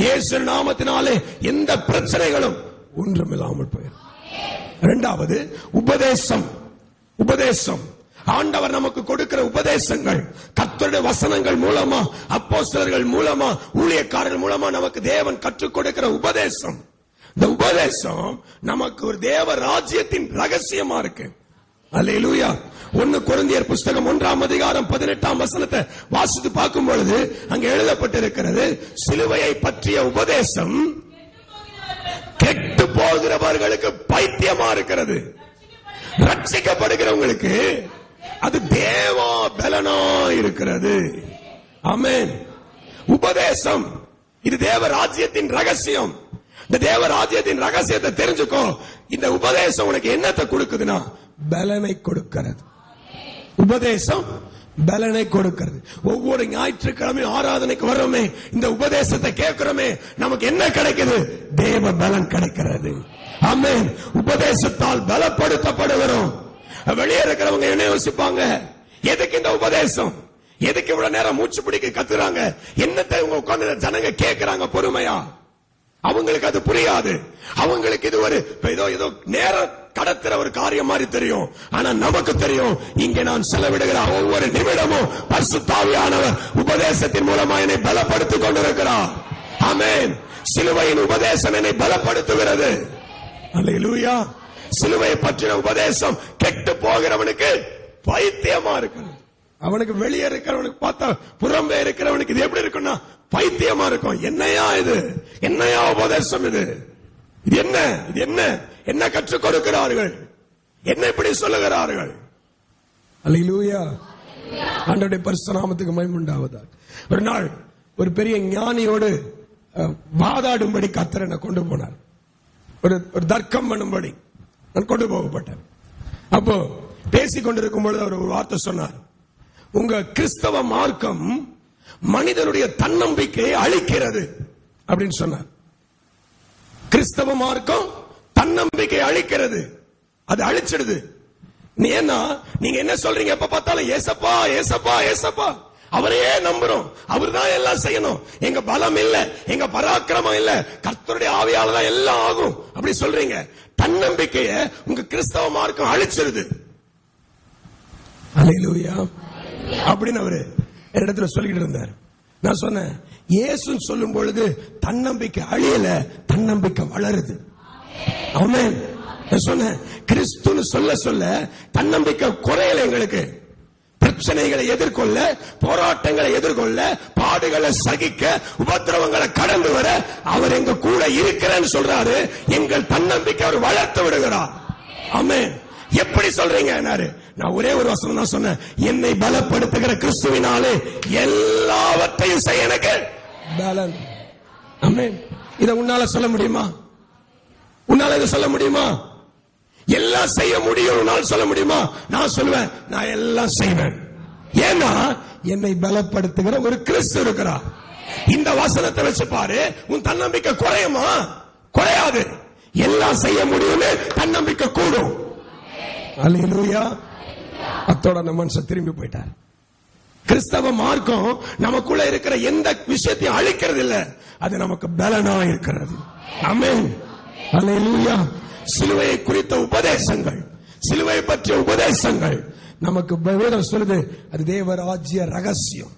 இயேசு நாமத்தினாலே எந்த பிரச்சனைகளும் ஒன்றுமில்லாமல் போயிடும். இரண்டாவது உபதேசம். உபதேசம் ஆண்டவர் நமக்கு கொடுக்கிற உபதேசங்கள், கர்த்தருடைய வசனங்கள் மூலமா, அப்போஸ்தலர்கள் மூலமா, ஊழியக்காரர்கள் மூலமா நமக்கு தேவன் கற்றுக் கொடுக்கிற உபதேசம். இந்த உபதேசம் நமக்கு ஒரு தேவ ராஜ்யத்தின் ரகசியமா இருக்கு. அல்லேலூயா. 1 கொரிந்தியர் புஸ்தகம் 1ஆம் அதிகாரம் 18ஆம் வசனத்தை வாசித்து பார்க்கும் பொழுது அங்க எழுதப்பட்டிருக்கிறது, சிலுவையை பற்றிய உபதேசம் கெட்டு போகிறவர்களுக்கு பைத்தியமா இருக்கிறது, ரட்சிக்கப்படுகிறவங்களுக்கு அது தேவா பலனா இருக்கிறது. ஆமென். உபதேசம் இது தேவ ராஜ்யத்தின் ரகசியம். இந்த தேவ ராஜ்யத்தின் ரகசியத்தை தெரிஞ்சுக்கோ. இந்த உபதேசம் உனக்கு என்னத்தை கொடுக்குதுன்னா பலனை கொடுக்கிறது. உபதேசம் பலனை கொடுக்கிறது. ஒவ்வொரு ஞாயிற்றுக்கிழமை ஆராதனைக்கு வர்றோமே, இந்த உபதேசத்தை கேட்கிறோமே, நமக்கு என்ன கிடைக்குது? தேவ பலன் கிடைக்கிறது. ஆமென். உபதேசத்தால் பலப்படுத்தப்படுகிறோம். வெளியே இருக்கிறவங்க என்ன யோசிப்பாங்க? எதுக்கு இந்த உபதேசம்? எதுக்கு இவ்வளவு நேரம் மூச்சு பிடிக்க கத்துறாங்க? என்னத்தை உங்க உட்கார்ந்து ஜனங்க கேட்கிறாங்க பொறுமையா? அவங்களுக்கு அது புரியாது. அவங்களுக்கு இது ஒரு ஏதோ நேரம் கடத்துற ஒரு காரியம் மாதிரி தெரியும். ஆனா நமக்கு தெரியும், இங்கே நான் செலவிடுகிற ஒவ்வொரு நிமிடமும் பரிசுத்த ஆவியானவர் உபதேசத்தின் மூலமா என்னை பலப்படுத்திக் கொண்டிருக்கிறார். ஆமென். சிலுவையின் உபதேசம் என்னை பலப்படுத்துகிறது. அல்லேலூயா. சிலுவையை பற்றின உபதேசம் கெட்டு போகிறவனுக்கு பைத்தியமா இருக்கு. அவனுக்கு வெளியே இருக்கிறவனுக்கு பார்த்தா, புறம்பே இருக்கிறவனுக்கு இது எப்படி இருக்குன்னா பைத்தியமா இருக்கும். என்னையா இது? என்னையா உபதேசம் இது? இது என்ன? இது என்ன? என்ன கற்றுக் கொடுக்கிறார்கள்? என்ன இப்படி சொல்லுகிறார்கள்? அல்லேலூயா. ஆண்டவருடைய பரிசுத்த நாமத்துக்கு மகிமை உண்டாவதாக. ஒரு நாள் ஒரு பெரிய ஞானியோடு வாதாடும்படி கர்த்தர் என்னை கொண்டு போனார். ஒரு தர்க்கம் பண்ணும்படி நான் கொண்டு போகப்பட்டேன். அப்போ பேசிக் கொண்டிருக்கும் பொழுது அவர் ஒரு வார்த்தை சொன்னார். உங்க கிறிஸ்தவ மார்க்கம் மனிதனுடைய தன்னம்பிக்கையை அழிக்கிறது அப்படின்னு சொன்னார். கிறிஸ்தவ மார்க்கம் தன்னம்பிக்கை அழிக்கிறது, அது அழிச்சிடுது. ஏன்னா நீங்க என்ன சொல்றீங்க? எப்ப பார்த்தாலும் ஏசப்பா ஏசப்பா ஏசப்பா, அவரையே நம்புறோம், அவர் தான் எல்லாம் செய்யணும், எங்க பலம் இல்ல, எங்க பராக்கிரமம் இல்ல, கர்த்தருடைய ஆவியால தான் எல்லாம் ஆகும் அப்படி சொல்றீங்க. தன்னம்பிக்கைய உங்க கிறிஸ்தவ மார்க்கம் அழிச்சிருது. அல்லேலூயா. அப்படின்னு அவரு இடத்துல சொல்லிட்டு இருந்தார். நான் சொன்னேன், இயேசு சொல்லும் பொழுது தன்னம்பிக்கை அழியல, தன்னம்பிக்கை வளருது. ஆமென். நான் சொன்னேன், கிறிஸ்துன்னு சொல்ல சொல்ல தன்னம்பிக்கை குறையல. எங்களுக்கு பிரச்சனைகளை எதிர்கொள்ள, போராட்டங்களை எதிர்கொள்ள, பாடுகளை சகிக்க, உபத்திரவங்களை கடந்து வர அவர் எங்க கூட இருக்கிறேன்னு சொல்றாரு. எங்கள் தன்னம்பிக்கை அவர் வளர்த்து விடுகிறார். ஆமென். எப்படி சொல்றீங்க? நான் ஒரே ஒரு வசனம் தான் சொன்னேன், என்னை பலப்படுத்துகிற கிறிஸ்துவினாலே எல்லாவற்றையும் செய்ய எனக்கு பலன். ஆமென். இதை உன்னால சொல்ல முடியுமா? உன்னால இதை சொல்ல முடியுமா? எல்லாம் செய்ய முடியும் உன்னால் சொல்ல முடியுமா? நான் சொல்லுவேன், நான் எல்லாம் செய்வேன். ஏன்னா என்னை பலப்படுத்துகிற ஒரு கிறிஸ்து இருக்கிறார். இந்த வசனத்தை வச்சு பாரு, உன் தன்னம்பிக்கை குறையுமா? குறையாது. எல்லாம் செய்ய முடியும்னு தன்னம்பிக்கை கூடும். அல்லேலூயா. அத்தோட அந்த மனுஷன் திரும்பி போயிட்டார். கிறிஸ்தவ மார்க்கம் நமக்குள்ள இருக்கிற எந்த விஷயத்தையும் அழிக்கிறது இல்ல, அது நமக்கு பலனா இருக்கிறது. ஆமென். அல்லேலூயா. சிலுவையை குறித்த உபதேசங்கள், சிலுவை பற்றிய உபதேசங்கள் நமக்கு வேதம் சொல்லுது, அது தேவராஜ்ய ரகசியம்.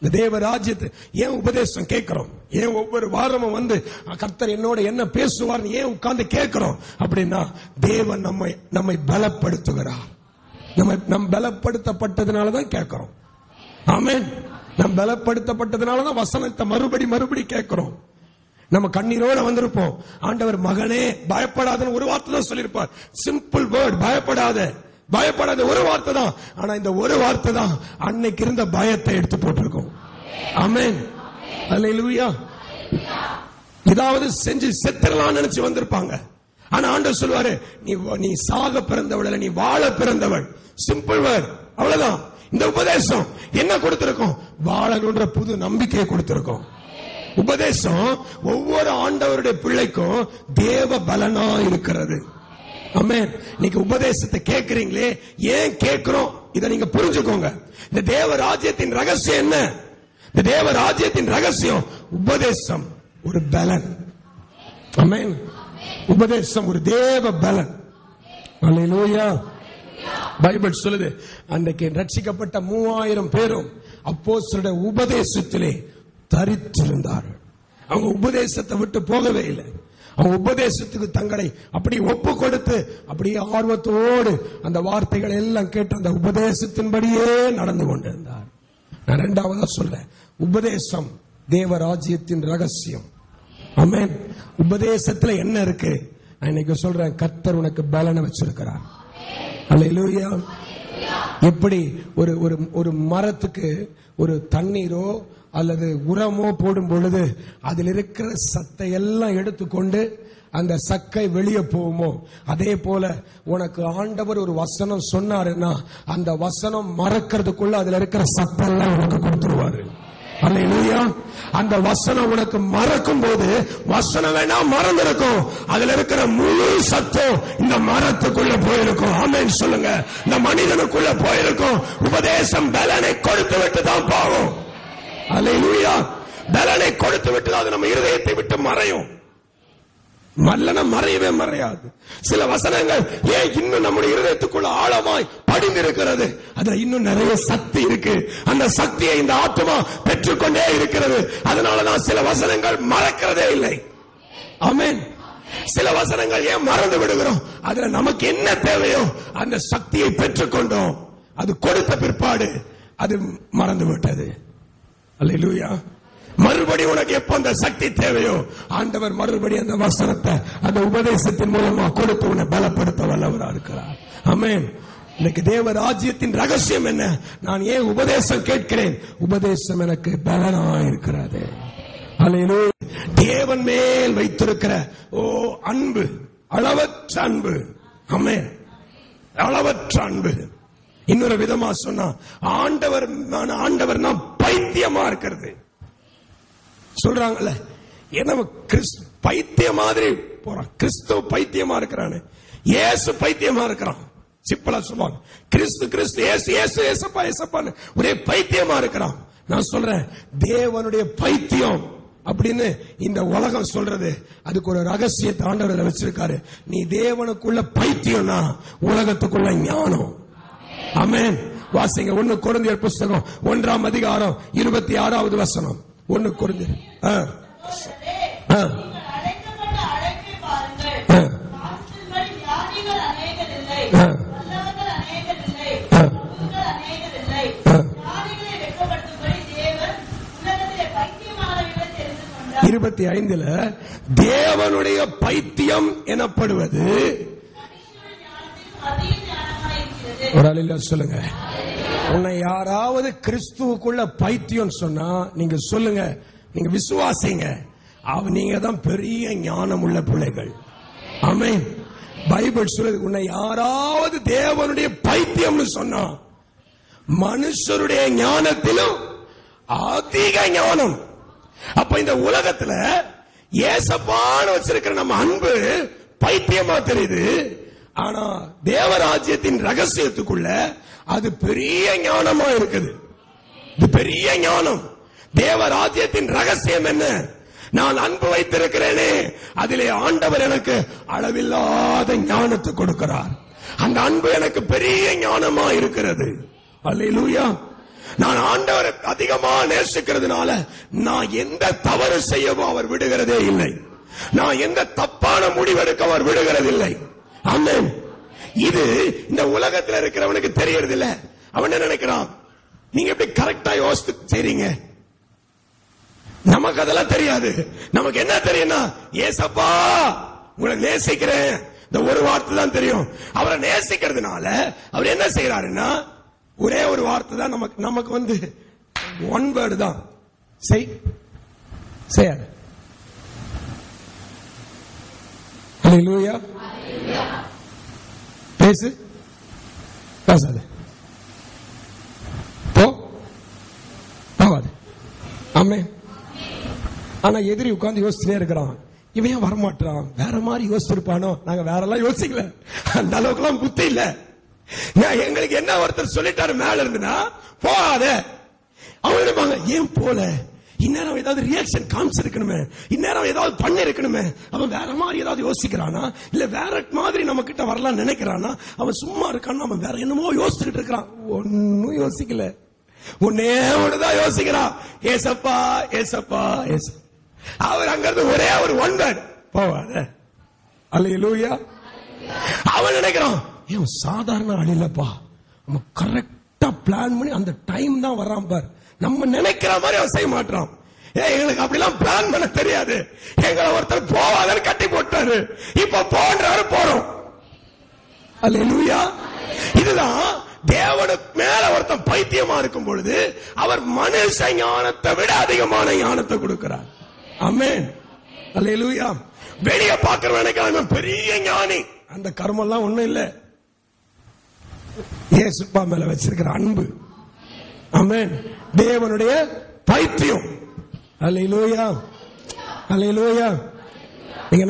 இந்த தேவ ராஜ்யத்தை ஏன் உபதேசம் கேட்கிறோம்? ஏன் ஒவ்வொரு வாரமும் வந்து கர்த்தர் என்னோட என்ன பேசுவார் ஏன் உட்கார்ந்து கேட்கிறோம் அப்படின்னா, தேவன் நம்மை பலப்படுத்துகிறார். நம் பலப்படுத்தப்பட்டதுனாலதான் கேட்கிறோம். ஆமென். நம் பலப்படுத்தப்பட்டதுனாலதான் வசனத்தை மறுபடி கேட்கிறோம். நம்ம கண்ணீரோட வந்திருப்போம். ஆண்டவர் மகனே பயப்படாதன்னு ஒரு வார்த்தை தான் சொல்லியிருப்பார். சிம்பிள் வேர்ட், பயப்படாத ஒரு வார்த்தை தான். ஆனா இந்த ஒரு வார்த்தை தான் அன்னைக்கு இருந்த பயத்தை எடுத்து போட்டிருக்கோம். ஆமென். அல்லேலூயா. ஏதாவது செஞ்சு செத்துறலாம் நினைச்சு வந்திருப்பாங்க. ஆனா ஆண்டவர் சொல்வாரு, நீ சாக பிறந்தவள், நீ வாழ பிறந்தவள். சிம்பிள் வேர்ட், அவ்வளவுதான். இந்த உபதேசம் என்ன கொடுத்திருக்கோம்? வாழணுன்ற புது நம்பிக்கையை கொடுத்திருக்கோம். உபதேசம் ஒவ்வொரு ஆண்டவருடைய பிள்ளைக்கும் தேவ பலனா இருக்கிறது. ஆமென். நீங்க உபதேசத்தை கேட்கிறீங்களே, ஏன் கேட்கிறோம்? இதை நீங்க புரிஞ்சுக்கோங்க. இந்த தேவ ராஜ்யத்தின் ரகசியம் என்ன? இந்த தேவ ராஜ்யத்தின் ரகசியம் உபதேசம் ஒரு பலன். ஆமென். உபதேசம் ஒரு தேவ பலன். அல்லேலூயா. பைபிள் சொல்லுது, அன்றைக்கு ரட்சிக்கப்பட்ட 3000 பேரும் அப்போஸ்தலருடைய உபதேசத்திலே தரித்திருந்தார்கள். அவங்க உபதேசத்தை விட்டு போகவே இல்லை. அவங்க உபதேசத்துக்கு தங்களை அப்படி ஒப்பு கொடுத்து அப்படியே ஆர்வத்தோடு அந்த வார்த்தைகள் எல்லாம் கேட்டு அந்த உபதேசத்தின்படியே நடந்து கொண்டிருந்தார். நான் இரண்டாவதா சொல்றேன், உபதேசம் தேவராஜ்யத்தின் ரகசியம். ஆமென். உபதேசத்துல என்ன இருக்கு? நான் இன்னைக்கு சொல்றேன், கர்த்தர் உனக்கு பலனை வச்சிருக்கிறார். அல்லேலூயா. எப்படி ஒரு மரத்துக்கு ஒரு தண்ணீரோ அல்லது உரமோ போடும் பொழுது அதில் இருக்கிற சத்தை எல்லாம் எடுத்துக்கொண்டு அந்த சக்கை வெளியே போகுமோ, அதே போல உனக்கு ஆண்டவர் ஒரு வசனம் சொன்னாருன்னா அந்த வசனம் மறக்கிறதுக்குள்ள அதுல இருக்கிற சத்தெல்லாம் உனக்கு கொடுத்துருவாரு. அல்லேலூயா. அந்த வசனம் உனக்கு மறக்கும் போது, வசனம் வேணா மறந்திருக்கும், அதுல இருக்கிற முழு சத்தம் இந்த மரத்துக்குள்ள போயிருக்கும். ஆமென் சொல்லுங்க. இந்த மனிதனுக்குள்ள போயிருக்கும். உபதேசம் பலனை கொடுத்து விட்டு தான் போகும். அல்லேலூயா. பலனை கொடுத்து விட்டு அது நம்ம இருதயத்தை விட்டு மறையும். மறையவே மறையாது. சில வசனங்கள் ஏன் இன்னும் நம்முடைய இருதயத்துக்குள்ள ஆழமாய் படிந்திருக்கிறது. அதுல இன்னும் நிறைய சக்தி இருக்கு. அந்த சக்தியை இந்த ஆத்துமா பெற்றுக்கொண்டே இருக்கிறது. அதனாலதான் சில வசனங்கள் மறக்கிறதே இல்லை. ஆமென். சில வசனங்கள் ஏன் மறந்து விடுகிறோம்? அதுல நமக்கு என்ன தேவையோ அந்த சக்தியை பெற்றுக்கொண்டோம். அது கொடுத்த பிற்பாடு அது மறந்து விட்டது. அல்லேலூயா. மறுபடி உனக்கு எப்ப அந்த சக்தி தேவையோ ஆண்டவர் மறுபடி அந்த வசனத்தை அந்த உபதேசத்தின் மூலமா கொடுத்து உன்னை பலப்படுத்த வல்லவரா இருக்கிறார். ஆமென். இன்னைக்கு தேவ ராஜ்யத்தின் ரகசியம் என்ன? நான் ஏன் உபதேசம் கேட்கிறேன்? உபதேசம் எனக்கு பலனா இருக்கிறது. அல்லேலூயா. தேவன் மேல் வைத்திருக்கிற அன்பு, அளவற்ற அன்பு. ஆமென். அளவற்ற அன்பு. இன்னொரு விதமா சொன்னா, ஆண்டவர் நான் பைத்தியமா இருக்கிறது சொல்றாங்கல்ல. என்ன பைத்திய மாதிரி போறான். கிறிஸ்துவ பைத்தியமா இருக்கிறானு, இயேசு பைத்தியமா இருக்கிறான். சிம்பிளா சொல்லுவாங்க, கிறிஸ்து ஏசப்பான்னு ஒரே பைத்தியமா இருக்கிறான். நான் சொல்றேன், தேவனுடைய பைத்தியம் அப்படின்னு இந்த உலகம் சொல்றது, அதுக்கு ஒரு ரகசியத்தை ஆண்டவர் வச்சிருக்காரு. நீ தேவனுக்குள்ள பைத்தியம்னா உலகத்துக்குள்ள ஞானம். ஆமென். வாசிங்க 1 கொரிந்தியர் புத்தகம் 1ஆம் அதிகாரம் 26வது வசனம். 1 கொரிந்தியர். தேவனுடைய பைத்தியம் எனப்படுவது ஒரு ஆளில்ல சொல்லுங்க. உன்னை யாராவது கிறிஸ்துவுக்குள்ள பைத்தியம் சொன்னா நீங்க சொல்லுங்க, நீங்க விசுவாசிங்க, நீங்க தான் பெரிய ஞானம் உள்ள பிள்ளைகள். ஆமென். பைபிள் சொல்லுது, உன்னை யாராவது தேவனுடைய பைத்தியம்னு சொன்னா மனுஷருடைய ஞானத்திலும் அதிக ஞானம். அப்ப இந்த உலகத்துல ஏசப்பான்னு வச்சிருக்கிற நம்ம அன்பு பைத்தியமா தெரியுது. ஆனா தேவராஜ்யத்தின் ரகசியத்துக்குள்ள அது பெரிய ஞானமா இருக்குது. இது பெரிய ஞானம். தேவராஜ்யத்தின் ரகசியம் என்ன? நான் அன்பு வைத்திருக்கிறேனே, அதிலே ஆண்டவர் எனக்கு அளவில்லாத ஞானத்தை கொடுக்கிறார். அந்த அன்பு எனக்கு பெரிய ஞானமா இருக்கிறது. அல்லேலூயா. நான் ஆண்டவரை அதிகமா நேசிக்கிறதுனால நான் எந்த தவறு செய்யவும் அவர் விடுகிறதே இல்லை. நான் எந்த தப்பான முடிவெடுக்க அவர் விடுகிறதில்லை. ஆமென். இது இந்த உலகத்தில் இருக்கிறவனுக்கு தெரியறது இல்ல. அவன் என்ன நினைக்கிறான், நீங்க எப்படி கரெக்டா யோசித்து செய்றீங்க. நமக்கு அதெல்லாம் தெரியாது. நமக்கு என்ன தெரியும்னா, ஏசப்பா உங்களை நேசிக்கிறேன், இந்த ஒரு வார்த்தை தான் தெரியும். அவரை நேசிக்கிறதுனால அவர் என்ன செய்யறாருன்னா, ஒரே ஒரு வார்த்தை தான் நமக்கு வந்து ஒன் வேர்டு தான், செய்யாரு. ஹல்லேலூயா. பேசு, பேசாத, போவாது. ஆமென். ஆனா எதிரி உட்கார்ந்து யோசிச்சுட்டே இருக்கிறான், இவன் ஏன் வரமாட்டான், வேற மாதிரி யோசிச்சிருப்பானோ. நாங்க வேற எல்லாம் யோசிக்கல, அந்த அளவுக்கு எல்லாம் புத்தி இல்ல. எங்களுக்கு என்ன ஒருத்தர் சொல்லிட்டாரு மேல இருந்துன்னா போகாத. அவங்க நினைப்பாங்க, ஏன் போல, இந்நேரம் ஏதாவது ரியாக்ஷன் காமிச்சிருக்கணுமே, இந்நேரம் ஏதாவது பண்ணி இருக்கணுமே. அவன் வேற மாதிரி ஏதாவது யோசிக்கிறானா, இல்ல வேற மாதிரி நம்ம கிட்ட வரலாம் நினைக்கிறானா, அவன் சும்மா இருக்கான்னு அவன் வேற என்னமோ யோசிச்சுட்டு இருக்கிறான். ஒன்னும் யோசிக்கல, ஒன்னே ஒண்ணுதான் யோசிக்கிறான், ஏசப்பா ஏசப்பா ஏசப்பா. அவர் அங்கிருந்து ஒரே ஒரு ஒன் வேர்ட், போவாத. அல்லேலூயா. அவன் நினைக்கிறான், ஏன் சாதாரண ஆள் இல்லப்பா, நம்ம கரெக்டா பிளான் பண்ணி அந்த டைம் தான் வர்றான் பார், நம்ம நினைக்கிற மாதிரி அவன் செய்ய மாட்டான். எங்களுக்கு அப்படிலாம் பிளான் பண்ண தெரியாது. எங்களை ஒருத்தர் போவாதன்னு கட்டி போட்டாரு, இப்ப போன்றாரு, போறோம். அல்லேலூயா. இதுதான் தேவனுக்கு மேல ஒருத்தன் பைத்தியமா இருக்கும் பொழுது அவர் மனுஷ ஞானத்தை விட அதிகமான ஞானத்தை கொடுக்கிறார். ஆமென். அல்லேலூயா. வெளியே பார்க்கிறவன் பெரிய ஞானி, அந்த கர்மம் எல்லாம் ஒண்ணும் இல்ல. இயேசுப்பா மேல வச்சிருக்கிற அன்பு, ஆமென், தேவனுடைய பைத்தியம். அல்லேலூயா. அல்லேலூயா. நீங்க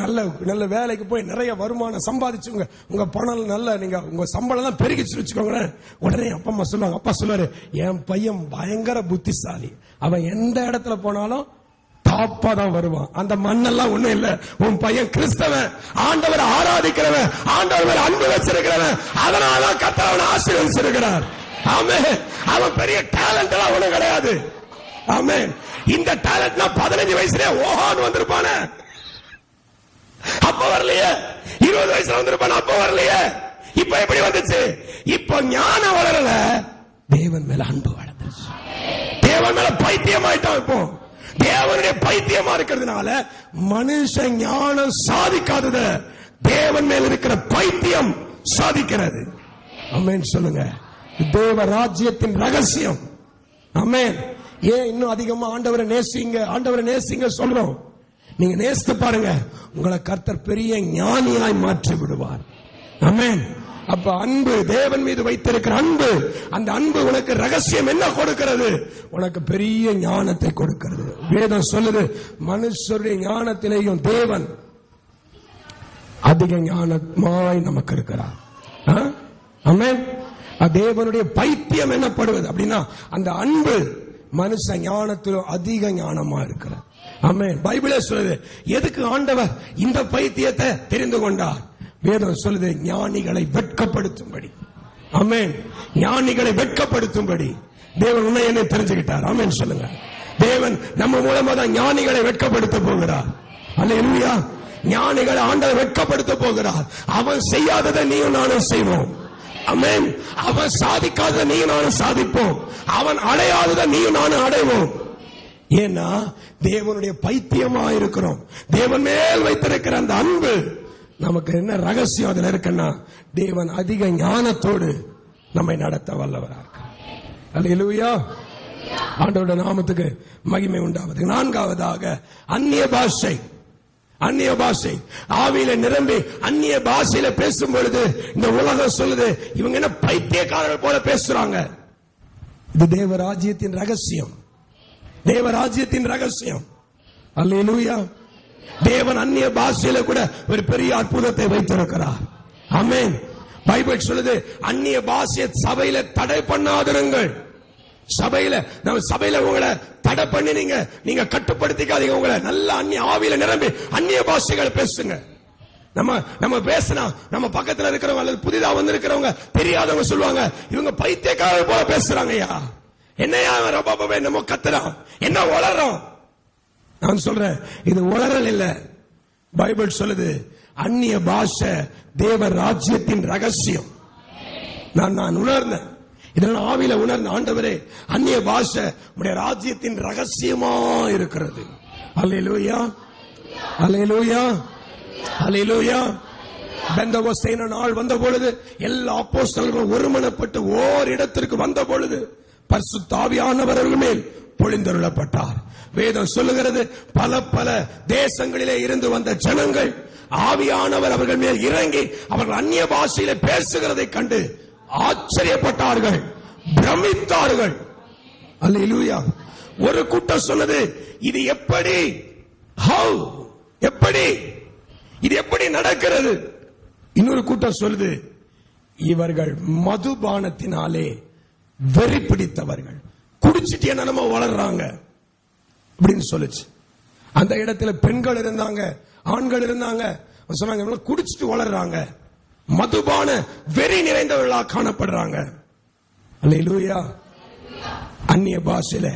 நல்ல வேலைக்கு போய் நிறைய வருமானம் சம்பாதிச்சுங்க, உங்க பணம் நல்ல, நீங்க உங்க சம்பளம் எல்லாம் பெருகிச்சு வச்சுக்கோங்க. உடனே அப்பா அம்மா சொல்லுவாங்க, அப்பா சொல்லுவாரு, என் பையன் பயங்கர புத்திசாலி, அவன் எந்த இடத்துல போனாலும் டாப்பா தான் வருவான். அந்த மண்ணெல்லாம் ஒண்ணும் இல்ல, உன் பையன் கிறிஸ்தவன், ஆண்டவரை ஆராதிக்கிறவன், ஆண்டவர் அன்பு வச்சிருக்கிறவன், அதனாலதான் கர்த்தர் அவனை ஆசீர்வதிச்சிருக்கிறார். ஆமென். அவன் பெரிய டேலண்ட் எல்லாம் ஒண்ணும் கிடையாது. ஆமென். இந்த டேலண்ட்னா 15 வயசுலயே ஓஹான்னு வந்திருப்பானே, அப்ப வரலையே. 20 வயசுல வந்திருப்பான, அப்ப வரலையே. இப்ப எப்படி வந்துச்சு? இப்ப ஞானம் வளரல, தேவன் மேல அன்பு வளர்ந்துச்சு. தேவன் மேல பைத்தியமாயிட்டான். இப்போ தேவனுடைய பைத்தியமா இருக்கிறதுனால மனுஷ ஞானம் சாதிக்காதத தேவன் மேல இருக்கிற பைத்தியம் சாதிக்கிறது. ஆமென் சொல்லுங்க. தேவ ராஜ்யத்தின் ரகசியம். ஆமென். ஏன் இன்னும் அதிகமா ஆண்டவரை நேசிங்க, ஆண்டவரை நேசிங்க சொல்றோம். நீங்க நேசித்து பாருங்க, உங்களை கர்த்தர் பெரிய ஞானியாய் மாற்றி விடுவார். ஆமென். அப்ப அன்பு, தேவன் மீது வைத்திருக்கிற அன்பு, அந்த அன்பு உனக்கு ரகசியம் என்ன கொடுக்கிறது? உனக்கு பெரிய ஞானத்தை கொடுக்கிறது. வேதம் சொல்லுது, மனுஷருடைய ஞானத்திலேயும் தேவன் அதிக ஞானமாய் நமக்கு இருக்கிறார். ஆமென். தேவனுடைய பைத்தியம் என்னப்படுவது அப்படின்னா, அந்த அன்பு மனுஷ ஞானத்திலும் அதிக ஞானமா இருக்கிறார். ஆமென். பைபிளே சொல்லுது, எதுக்கு ஆண்டவர் இந்த பைத்தியத்தை தெரிந்து கொண்டார்? வேதம் சொல்லுது, ஞானிகளை வெட்கப்படுத்தும்படி. ஆமென். ஞானிகளை வெட்கப்படுத்தும்படி தேவன் உன்னை என்ன தெரிஞ்சுக்கிட்டார். ஆமென் சொல்லுங்க. தேவன் நம்ம மூலமா தான் ஞானிகளை வெட்கப்படுத்த போகிறார். அல்லேலூயா. ஞானிகளை ஆண்டவர் வெட்கப்படுத்த போகிறார். அவன் செய்யாததை நீயும் நானும் செய்வோம். ஆமென். அவன் சாதிக்காததை நீயும் நானும் சாதிப்போம். அவன் அடையாததை நீயும் நானும் அடைவோம். ஏன்னா தேவனுடைய பைத்தியமா இருக்கிறோம். தேவன் மேல் வைத்திருக்கிற அந்த அன்பு நமக்கு என்ன ரகசியம் அதுல இருக்குன்னா, தேவன் அதிக ஞானத்தோடு நம்மை நடத்த வல்லவராக. அல்லேலூயா. ஆண்டவருடைய நாமத்துக்கு மகிமை உண்டாவது. 4வதாக அந்நிய பாஷை. அந்நிய பாஷை ஆவியில நிரம்பி அந்நிய பாஷையில பேசும் பொழுது இந்த உலகம் சொல்லுது, இவங்க என்ன பைத்தியக்காரர்கள் போல பேசுறாங்க. இது தேவராஜ்யத்தின் ரகசியம். தேவராஜ்யத்தின் ரகசியம். அல்லேலூயா. தேவன் அந்நிய பாஷையில கூட ஒரு பெரிய அற்புதத்தை வைத்திருக்கிறார். ஆமென். பைபிள் சொல்லுது, அந்நிய பாஷையை சபையில தடை பண்ணாதிருங்கள். சபையில நம்ம சபையில உங்களை தடை பண்ணி நீங்க கட்டுப்படுத்திக்காதீங்க. உங்களை நல்ல அந்நிய ஆவியில நிரம்பி அந்நிய பாஷைகளை பேசுங்க. நம்ம பேசினா நம்ம பக்கத்துல இருக்கிறவங்க அல்லது புதிதா வந்திருக்கிறவங்க தெரியாதவங்க சொல்லுவாங்க, இவங்க பைத்தியக்காரர் போல பேசுறாங்கய்யா. என்னையா ரபாபவே நம்ம கத்துறான், என்ன வளர்றோம்? நான் சொல்றேன், இது உளறல் இல்ல. பைபிள் சொல்லுது அந்நிய பாஷை தேவ ராஜ்யத்தின் ரகசியம். நான் உணர்ந்தேன், இதெல்லாம் ஆவியில உணர்ந்த. ஆண்டவரே, அந்நிய பாஷை உடைய ராஜ்யத்தின் ரகசியமா இருக்கிறது. அல்லேலூயா, அல்லேலூயா, அல்லேலூயா. பெந்தகோஸ்தே நாள் வந்த பொழுது எல்லா அப்போஸ்தலர்களும் ஒருமனப்பட்டு ஓர் இடத்திற்கு வந்த பொழுது பரிசுத்த ஆவியானவர் அவர்கள் மேல் பொழிந்தருளப்பட்டார். வேதம் சொல்லுகிறது, பல பல தேசங்களிலே இருந்து வந்த ஜனங்கள் ஆவியானவர் அவர்கள் மேல் இறங்கி அவர்கள் அந்நிய பாஷையில பேசுகிறதை கண்டு ஆச்சரியப்பட்டார்கள், பிரமித்தார்கள். அல்லேலூயா. ஒரு கூட்டம் சொன்னது, இது எப்படி, எப்படி இது எப்படி நடக்கிறது? இன்னொரு கூட்டம் சொல்லுது, இவர்கள் மதுபானத்தினாலே வெறி பிடித்தவர்கள், குடிச்சிட்டு என்னமோ வளர்றாங்க அப்படின்னு சொல்லுச்சு. அந்த இடத்துல பெண்கள் இருந்தாங்க, ஆண்கள் இருந்தாங்க. சொன்னாங்க, குடிச்சிட்டு வளர்றாங்க, மதுபான வெறி நிறைந்தவர்களாக காணப்படுறாங்க. அல்லேலூயா. அந்நிய பாஷையில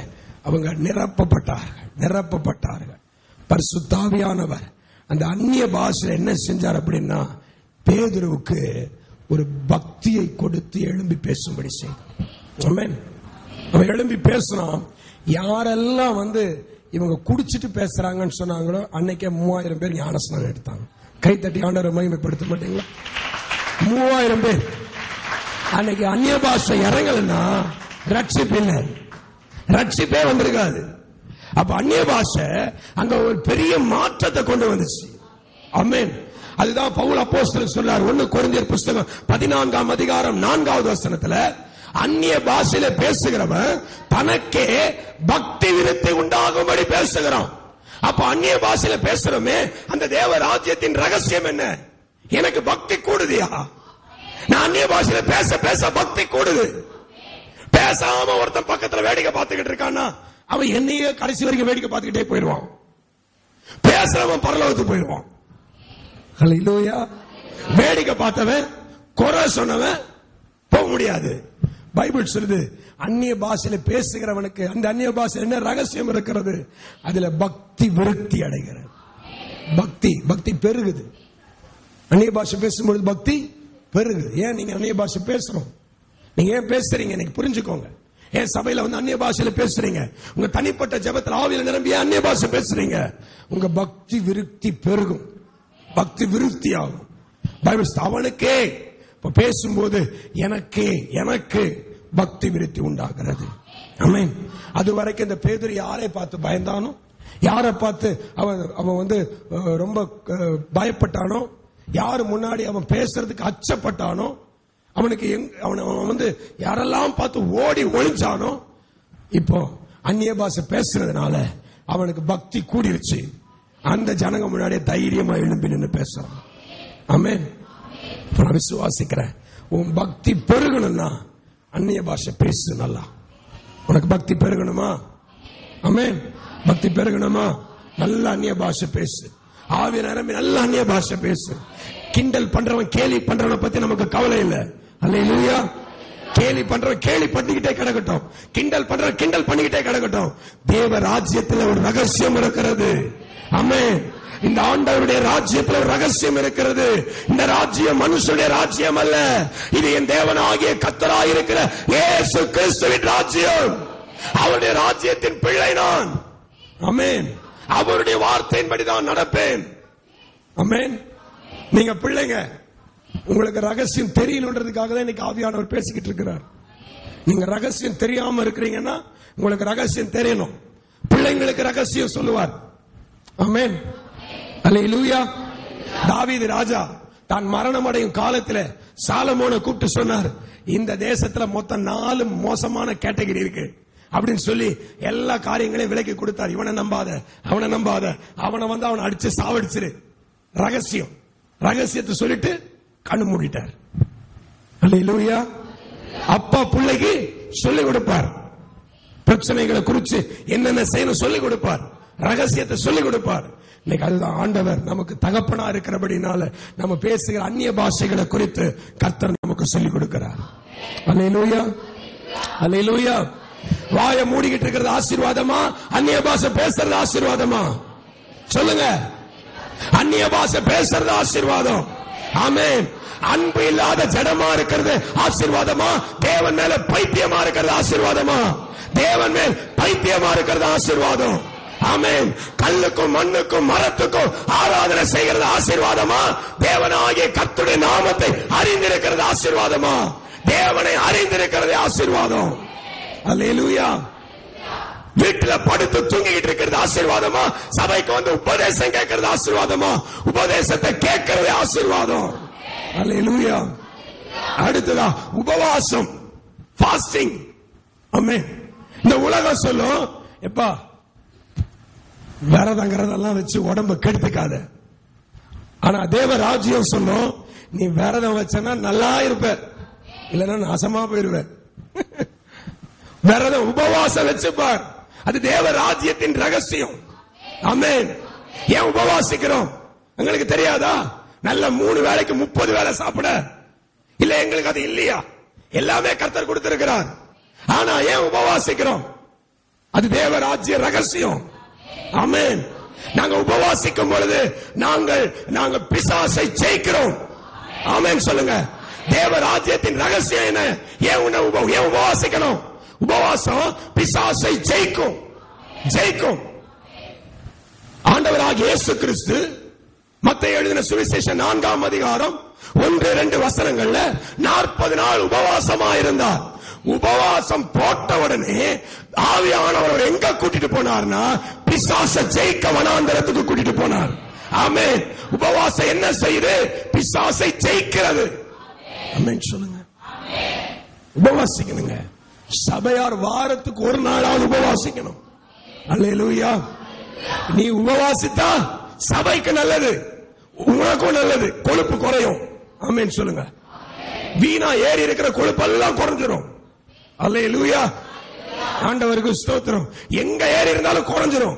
அவங்க நிரப்பப்பட்டார்கள். பரிசுத்த ஆவியானவர் அந்த அந்நிய பாஷையில என்ன செஞ்சார் அப்படின்னா, பேதுருவுக்கு ஒரு பக்தியை கொடுத்து எழும்பி பேசும்படி செய்தார். அவன் எழும்பி பேசினான். யாரெல்லாம் இவங்க குடிச்சிட்டு பேசுறாங்கன்னு சொன்னாங்களோ அன்னைக்கே 3000 பேர் ஞானஸ்நானம் எடுத்தாங்க. கைத்தட்டி ஆண்டவரை மகிமைப்படுத்த மாட்டீங்களா? 3000 பேர். அன்னைக்கு அந்நிய பாஷை இறங்கலன்னா ரட்சிப்பே வந்திருக்காது. அப்ப அந்நிய பாஷை அங்க ஒரு பெரிய மாற்றத்தை கொண்டு வந்துச்சு. ஆமென். அதுதான் பவுல் அப்போஸ்தலன் சொல்றார், 1 கொரிந்தியர் புத்தகம் 14ஆம் அதிகாரம் 4வது வசனத்துல, அந்நிய பாஷையில பேசுகிறவன் தனக்கே பக்தி விருத்தி உண்டாகும்படி பேசுகிறான். அப்ப அந்நிய பாஷையில பேசுறோமே, அந்த தேவ ராஜ்யத்தின் ரகசியம் என்ன? எனக்கு பக்தி கூடுதியா? நான் அந்நிய பாஷையில பேச பேச பக்தி கூடுது. பேசாம ஒருத்தன் பக்கத்துல வேடிக்கை பார்த்துக்கிட்டு இருக்கான்னா அவன் என்னையே கடைசி வரைக்கும் வேடிக்கை பார்த்துக்கிட்டே போயிடுவான். பேசுறவன் பரலோகத்துக்கு போயிடுவான். அல்லேலூயா. வேடிக்கை பார்த்தவன், குறை சொன்னவன் போக முடியாது. பைபிள் சொல்லுது, அந்நிய பாஷையில பேசுகிறவனுக்கு அந்த அந்நிய பாஷை என்ன ரகசியம் இருக்கிறது? அதுல பக்தி விருத்தி அடைகிறது. பக்தி பெருகுது. அந்நிய பாஷை பேசும்போது பக்தி பெருகுது. ஏன் நீங்க அந்நிய பாஷை பேசணும்? நீங்க ஏன் பேசுறீங்க? நீங்க புரிஞ்சுக்கோங்க. ஏன் சபையில அந்நிய பாஷையில பேசுறீங்க? உங்க தனிப்பட்ட ஜெபத்தில் ஆவியில நிரம்பிய அந்நிய பாஷை பேசுறீங்க. உங்க பக்தி விருத்தி பெருகும், பக்தி விருத்தி ஆகும். பைபிள் அவனுக்கே பேசும்போது எனக்கு பக்தி விருத்தி உண்டாகிறது. ஆமென். அது வரைக்கும் இந்த பேதுரு யாரை பார்த்து பயந்தானோ, யாரை பார்த்து அவன் ரொம்ப பயப்பட்டானோ, யாரு முன்னாடி அவன் பேசுறதுக்கு அச்சப்பட்டானோ, அவனுக்கு அவன் யாரெல்லாம் பார்த்து ஓடி ஒளிஞ்சானோ, இப்போ அந்நிய பாஷை பேசுறதுனால அவனுக்கு பக்தி கூடிருச்சு. அந்த ஜனங்க முன்னாடியே தைரியமா எழும்பி நின்று பேசுறான். ஆமென். நான் விசுவாசிக்கிறேன், உன் பக்தி பெருகணும்னா அந்நிய பாஷை பேசு. நல்லா உனக்கு பக்தி பெருகணுமா? ஆமென். பக்தி பெருகணுமா? நல்ல அந்நிய பாஷை பேசு. ஆவிய நிரம்பி நல்ல அந்நிய பாஷை பேசு. கிண்டல் பண்றவன் கேலி பண்றவனை பத்தி நமக்கு கவலை இல்லை. அல்லேலூயா. கேலி பண்றவன் கேலி பண்ணிக்கிட்டே கிடக்கட்டும், கிண்டல் பண்றவன் கிண்டல் பண்ணிக்கிட்டே கிடக்கட்டும். தேவ ராஜ்யத்தில் ஒரு ரகசியம் இருக்கிறது. ஆமென். இந்த ஆண்டவருடைய ராஜ்யத்தில் ஒரு ரகசியம் இருக்கிறது. இந்த ராஜ்யம் மனுஷனுடைய ராஜ்யம் அல்ல, இது என் தேவனாகிய கர்த்தராய் இருக்கிற இயேசு கிறிஸ்துவின் ராஜ்யம். அவருடைய ராஜ்யத்தின் பிள்ளை நான். ஆமென். அவருடைய வார்த்தையின்படி தான் நடப்பேன். ஆமென். நீங்க பிள்ளைங்க, உங்களுக்கு ரகசியம் தெரியணுன்றதுக்காக தான் இன்னைக்கு ஆவியானவர் பேசிக்கிட்டு இருக்கிறார். நீங்க ரகசியம் தெரியாம இருக்கிறீங்கன்னா உங்களுக்கு ரகசியம் தெரியணும். பிள்ளைங்களுக்கு ரகசியம் சொல்லுவார். ஆமென். அல்லேலூயா. தாவீது ராஜா தான் மரணம் அடையும் காலத்தில் சாலமோனை கூப்பிட்டு சொன்னார், இந்த தேசத்துல மொத்தம் 4 மோசமான கேட்டகரி இருக்கு அப்படின்னு சொல்லி எல்லா காரியங்களையும் விலக்கி கொடுத்தார். இவனை நம்பாத, அவனை நம்பாத, அவனை அடிச்சு சாவடிச்சிரு. ரகசியத்தை சொல்லிட்டு கண்ணு மூடிட்டார். அல்லேலூயா. அப்பா பிள்ளைக்கு சொல்லிக் கொடுப்பார். பிரச்சனைகளை குறித்து என்னென்ன செய்யணும் சொல்லிக் கொடுப்பார். ரகசியத்தை சொல்லிக் கொடுப்பார். இன்னைக்கு அதுதான் ஆண்டவர் நமக்கு தகப்பனா இருக்கிறபடினால நம்ம பேசுகிற அந்நிய பாஷைகளை குறித்து கர்த்தர் நமக்கு சொல்லிக் கொடுக்கிறார். அல்லேலூயா. அல்லேலூயா. வாயை மூடிக்கிட்டு இருக்கிறது ஆசீர்வாதமா, அந்நிய பாஷை பேசுறது ஆசீர்வாதமா? சொல்லுங்க. அந்நிய பாஷை பேசுறது ஆசீர்வாதம். ஆமென். அன்பு இல்லாத ஜடமா இருக்கிறது ஆசீர்வாதமா, தேவன் மேல பைத்தியமா இருக்கிறது ஆசீர்வாதமா? தேவன் மேல் பைத்தியமா இருக்கிறது ஆசீர்வாதம். ஆமென். கல்லுக்கும் மண்ணுக்கும் மரத்துக்கும் ஆராதனை செய்கிறது ஆசீர்வாதமா, தேவனாகிய கர்த்தருடைய நாமத்தை அறிந்திருக்கிறது ஆசீர்வாதமா? தேவனை அறிந்திருக்கிறது ஆசீர்வாதம். அல்லேலூயா. வீட்டுல படுத்து தூங்கிட்டு இருக்கிறது ஆசீர்வாதமா, சபைக்கு வந்து உபதேசம் கேட்கறது ஆசீர்வாதமா? உபதேசத்தை கேட்கறது ஆசீர்வாதம். அல்லேலூயா. அடுத்ததா உபவாசம், ஃபாஸ்டிங். ஆமென். இந்த உலகம் சொல்லும், எப்பா விரதங்கிறதெல்லாம் வச்சு உடம்பு கெடுத்துக்காத. ஆனா தேவ ராஜ்யம் சொல்லும், நீ விரதம் வச்சனா நல்லா இருப்ப, இல்லன்னா நாசமா போயிருவ. விரதம் உபவாசம் வச்சுப்பார், அது தேவ ராஜ்யத்தின் ரகசியம். ஆமென். ஏன் உபவாசிக்கிறோம் எங்களுக்கு தெரியாதா? நல்ல 3 வேளைக்கு 30 வேளை சாப்பிட இல்ல, எங்களுக்கு அது இல்லையா? எல்லாமே கர்த்தர் கொடுத்திருக்கிறார். ஆனா ஏன் உபவாசிக்கிறோம்? அது தேவ ராஜ்ய ரகசியம். ஆமென். நாங்க உபவாசிக்கும் பொழுது நாங்கள் பிசாசை ஜெயிக்கிறோம். ஆமென் சொல்லுங்க. தேவ ராஜ்யத்தின் ரகசியம் என்ன? ஏன் உபவாசிக்கணும்? உபவாசம் பிசாசை ஜெயிக்கும். ஆண்டவராகிய இயேசு கிறிஸ்து மத்தேயு எழுதின சுவிசேஷம் 4ஆம் அதிகாரம் 1-2 வசனங்கள்ல 40 நாள் உபவாசமா இருந்தார். உபவாசம் போட்ட உடனே ஆவியானவர் எங்க கூட்டிட்டு போனார்னா, பிசாசை ஜெயிக்க வனாந்தரத்துக்கு கூட்டிட்டு போனார். ஆமென். உபவாசம் என்ன செய்யுது? பிசாசை ஜெயிக்கிறது. ஆமென் சொல்லுங்க. உபவாசிக்கணுங்க. சபையார் வாரத்துக்கு 1 நாளாவது உபவாசிக்கணும். அல்லேலூயா. நீ உபவாசித்தா சபைக்கு நல்லது, உனக்கும் நல்லது, கொழுப்பு குறையும். ஆமென் சொல்லுங்க. வீணா ஏறி இருக்கிற கொழுப்பு எல்லாம் குறைஞ்சிரும். அல்லேலூயா. ஆண்டவருக்கு ஸ்தோத்திரம். எங்க ஏறி இருந்தாலும் குறைஞ்சிரும்.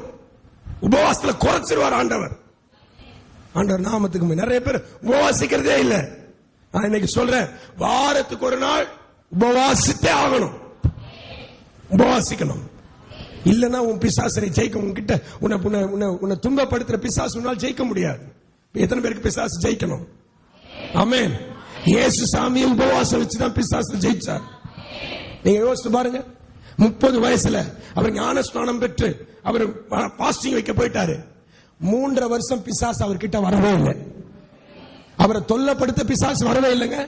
உபவாசத்துல குறைச்சிருவார் ஆண்டவர். ஆண்டவர் நாமத்துக்கு நிறைய பேர் உபவாசிக்கிறதே இல்ல. நான் இன்னைக்கு சொல்றேன், வாரத்துக்கு 1 நாள் உபவாசித்தே ஆகணும். உபவாசிக்கணும். இல்லன்னா உன் பிசாசனை ஜெயிக்க, உன்கிட்ட உன்னை துன்பப்படுத்துற பிசாசு உன்னால் ஜெயிக்க முடியாது. எத்தனை பேருக்கு பிசாசு ஜெயிக்கணும்? ஆமென். இயேசு சாமியை உபவாசம் வச்சுதான் பிசாசு ஜெயிச்சார். நீங்க யோசிச்சு பாருங்க. 30 வயசுல அவர் ஞான ஸ்நானம் பெற்று அவர் பாஸ்டிங் வைக்க போயிட்டாரு. 3.5 வருஷம் பிசாசு அவர்கிட்ட வரவே இல்லை. அவரை தொல்லப்படுத்த பிசாசு வரவே இல்லைங்க.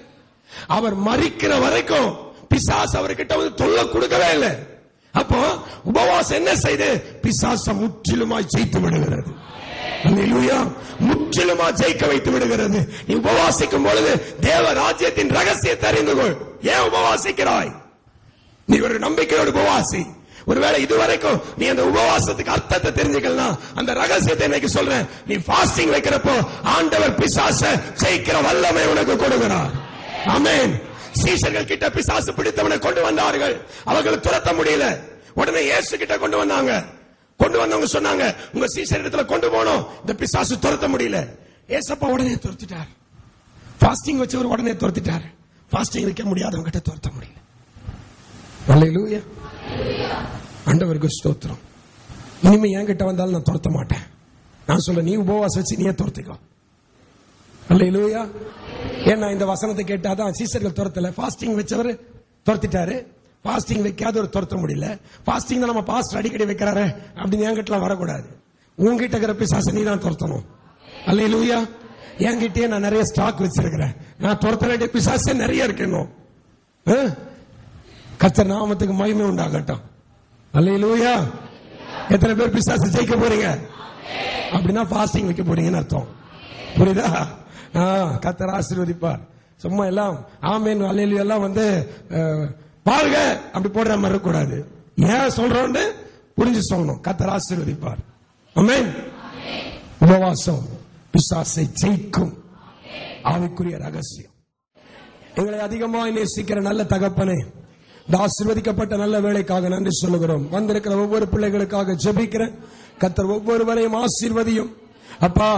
அவர் மரிக்கிற வரைக்கும் பிசாசு அவர்கிட்ட வந்து தொல்லை கொடுக்கவே இல்லை. அப்போ உபவாசம் என்ன செய்து? பிசாசை முற்றிலுமாய் ஜெயித்து விடுகிறது. அல்லேலூயா. முற்றிலுமா ஜெயிக்க வைத்து விடுகிறது. நீ உபவாசிக்கும் பொழுது தேவ ராஜ்யத்தின் ரகசியத்தை அறிந்து கொள். ஏன் உபவாசிக்கிறாய்? நீ ஒரு நம்பிக்கையோடு உபவாசி. ஒருவேளை இதுவரைக்கும் நீ அந்த உபவாசத்துக்கு அர்த்தத்தை தெரிஞ்சுக்கலாம், அந்த ரகசியத்தை இன்னைக்கு சொல்றேன். நீ ஃபாஸ்டிங் வைக்கிறப்போ ஆண்டவர் பிசாசை ஜெயிக்கிற வல்லமை உனக்கு கொடுக்கிறார். ஆமென். சீஷர்கள் கிட்ட பிசாசு பிடித்தவனை கொண்டு வந்தார்கள். அவர்களை துரத்த முடியல. உடனே இயேசு கிட்ட கொண்டு வந்தாங்க. கொண்டு வந்தவங்க சொன்னாங்க, உங்க சீஷர் இடத்துல கொண்டு போனோம், இந்த பிசாசு துரத்த முடியல. ஏசப்பா உடனே துரத்திட்டார். ஃபாஸ்டிங் வச்சவர் உடனே துரத்திட்டார். ஃபாஸ்டிங் வைக்க முடியாதவங்க கிட்ட துரத்த முடியல. அல்லேலூயா. ஆண்டவருக்கு ஸ்தோத்திரம். இனிமே என்கிட்ட வந்தாலும் நான் துரத்த மாட்டேன். நான் சொல்ல, நீ உபவாசம் வச்சு நீயே துரத்திக்கோ. அல்லேலூயா. ஏன்னா இந்த வசனத்தை கேட்டாதான் சீசர்கள் துரத்தல, ஃபாஸ்டிங் வச்சவர் துரத்திட்டாரு. ஃபாஸ்டிங் வைக்காத ஒரு துரத்த முடியல. ஃபாஸ்டிங் தான் நம்ம பாஸ்டர் அடிக்கடி வைக்கிறாரு அப்படின்னு என்கிட்ட வரக்கூடாது. உங்ககிட்ட இருக்கிற பிசாசை நீ தான் துரத்தணும். அல்லேலூயா. என்கிட்டயே நான் நிறைய ஸ்டாக் வச்சிருக்கிறேன். நான் துரத்த வேண்டிய பிசாசே நிறைய இருக்கு. இன்னும் கர்த்தர் நாமத்துக்கு மகிமை உண்டாகட்டும். அல்லேலூயா. எத்தனை பேர் பிசாசு ஜெயிக்க போறீங்க? அப்படின்னா ஃபாஸ்டிங் வைக்க போறீங்கன்னு அர்த்தம். புரியுதா? கர்த்தர் ஆசீர்வதிப்பார். சும்மா எல்லாம் ஆமென் அல்லேலூயா எல்லாம் வந்து பாருங்க அப்படி போடுற மாதிரி இருக்கக்கூடாது. ஏன் சொல்றோன்னு புரிஞ்சு சொல்லணும். கர்த்தர் ஆசீர்வதிப்பார். ஆமென். உபவாசம் பிசாசை ஜெயிக்கும் ஆவிக்குரிய ரகசியம். எங்களை அதிகமாக நேசிக்கிற நல்ல தகப்பனே, இந்த ஆசீர்வதிக்கப்பட்ட நல்ல வேலைக்காக நன்றி சொல்லுகிறோம். வந்திருக்கிற ஒவ்வொரு பிள்ளைகளுக்காக ஜெபிக்கிறேன். கர்த்தர் ஒவ்வொருவரையும் ஆசீர்வதியும். அப்பா,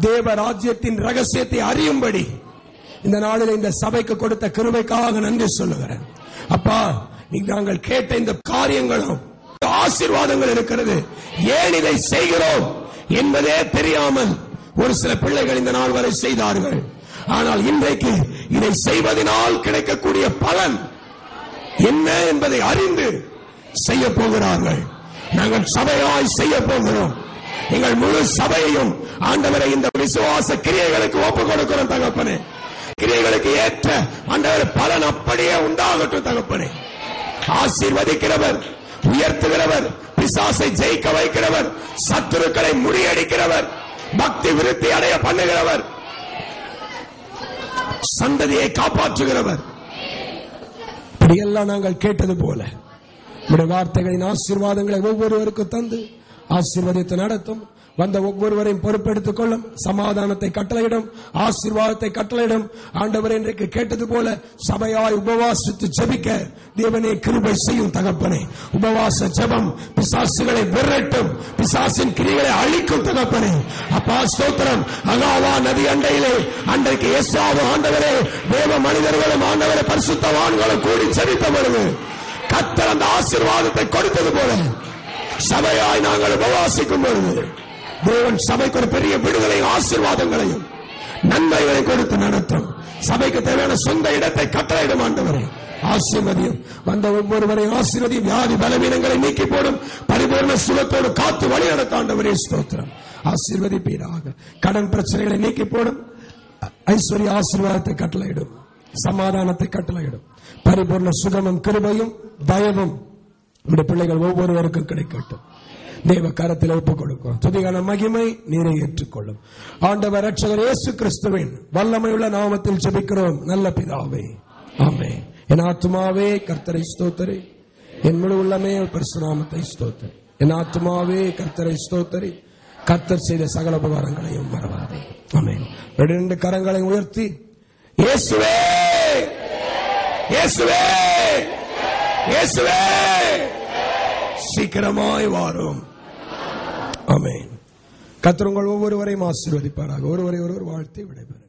தேவ ராஜ்யத்தின் ரகசியத்தை அறியும்படி இந்த நாளில் இந்த சபைக்கு கொடுத்த கிருபைக்காக நன்றி சொல்லுகிறேன். அப்பா, நாங்கள் கேட்ட இந்த காரியங்களும் ஆசீர்வாதங்கள் இருக்கிறது. ஏன் இதை செய்கிறோம் என்பதே தெரியாமல் ஒரு சில பிள்ளைகள் இந்த நாள் வரை செய்தார்கள். ஆனால் இன்றைக்கு இதை செய்வதனால் கிடைக்கக்கூடிய பலன் என்ன என்பதை அறிந்து செய்ய போகிறார்கள். நாங்கள் சபையாய் செய்ய போகிறோம். எங்கள் முழு சபையையும் ஆண்டவரை இந்த விசுவாச கிரியைகளுக்கு ஒப்புக் கொடுக்கிறோம் தகப்பனே. கிரியைகளுக்கு ஏற்ற ஆண்டவரை பலன் அப்படியே உண்டாகட்டும் தகப்பனே. ஆசீர்வதிக்கிறவர், உயர்த்துகிறவர், பிசாசை ஜெயிக்க வைக்கிறவர், சத்துருக்களை முறியடிக்கிறவர், பக்தி விருத்தி அடைய பண்ணுகிறவர், சந்ததியை காப்பாற்றுகிறவர். இப்படியெல்லாம் நாங்கள் கேட்டது போல நம்முடைய வார்த்தைகளின் ஆசீர்வாதங்களை ஒவ்வொருவருக்கும் தந்து ஆசீர்வதித்து நடத்தும். வந்த ஒவ்வொருவரையும் பொறுப்பெடுத்துக் கொள்ளும். சமாதானத்தை கட்டளையிடும், ஆசீர்வாதத்தை கட்டளையிடும். ஆண்டவர் இன்றைக்கு கேட்டது போல சபையாய் உபவாசித்து ஜெபிக்க தேவனே கிருபை செய்யும் தகப்பனே. உபவாச ஜெபம் பிசாசுகளை விரட்டும், பிசாசின் கிரியைகளை அழிக்கும் தகப்பனே. அப்பா ஸ்தோத்திரம். அகாவா நதி அண்டையிலே அன்றைக்கு ஏசாவும் ஆண்டவரே தேவ மனிதர்களும் ஆண்டவரே பரிசுத்தவான்களும் கூடி ஜெபித்த பொழுது கர்த்தர் அந்த ஆசீர்வாதத்தை கொடுத்தது போல சபையாய் நாங்கள் உபவாசிக்கும் பொழுது தேவன் சபைக்கு ஒரு பெரிய விடுதலை ஆசீர்வாதங்களையும் நன்மைகளை கொடுத்து நடத்தும். சபைக்கு தேவையான சொந்த இடத்தை கட்டளையிடும் ஆண்டவரே. ஆசீர்வதியும். வந்த ஒவ்வொருவரையும் ஆசீர்வதியும். வியாதி பலவீனங்களை நீக்கி போடும். பரிபூர்ண சுகத்தோடு காத்து வழி நடத்த ஆண்டவரே ஸ்தோத்திரம். ஆசீர்வதிப்பீராக. கடன் பிரச்சனைகளை நீக்கி போடும். ஐஸ்வர்ய ஆசீர்வாதத்தை கட்டளையிடும். சமாதானத்தை கட்டளையிடும். பரிபூர்ண சுகமும் கிருபையும் தயவும் நம்முடைய பிள்ளைகள் ஒவ்வொருவருக்கும் கிடைக்கட்டும். தேவ கரத்தில் ஒப்புக் கொடுக்கிறோம். துதிகான மகிமை நீரை ஏற்றுக்கொள்ளும். ஆண்டவர் இரட்சகர் இயேசு கிறிஸ்துவின் வல்லமையுள்ள நாமத்தில் ஜெபிக்கிறோம் நல்ல பிதாவே, ஆமென். என் ஆத்துமாவே கர்த்தரை ஸ்தோத்திரி, என் முழு உள்ளமே பரிசுத்த நாமத்தை ஸ்தோத்திரி. என் ஆத்துமாவே கர்த்தரை ஸ்தோத்திரி, கர்த்தர் செய்த சகல உபகாரங்களையும் மறவாதே. ஆமென். ரெண்டு கரங்களை உயர்த்தி இயேசுவே இயேசுவே இயேசுவே சீக்கிரமாய் வாரும். ஆமென். கர்த்தர் உங்கள் ஒவ்வொருவரையும் ஆசீர்வதிப்பாராக. ஒருவரை ஒருவர் வாழ்த்தி விடைபெறுங்கள்.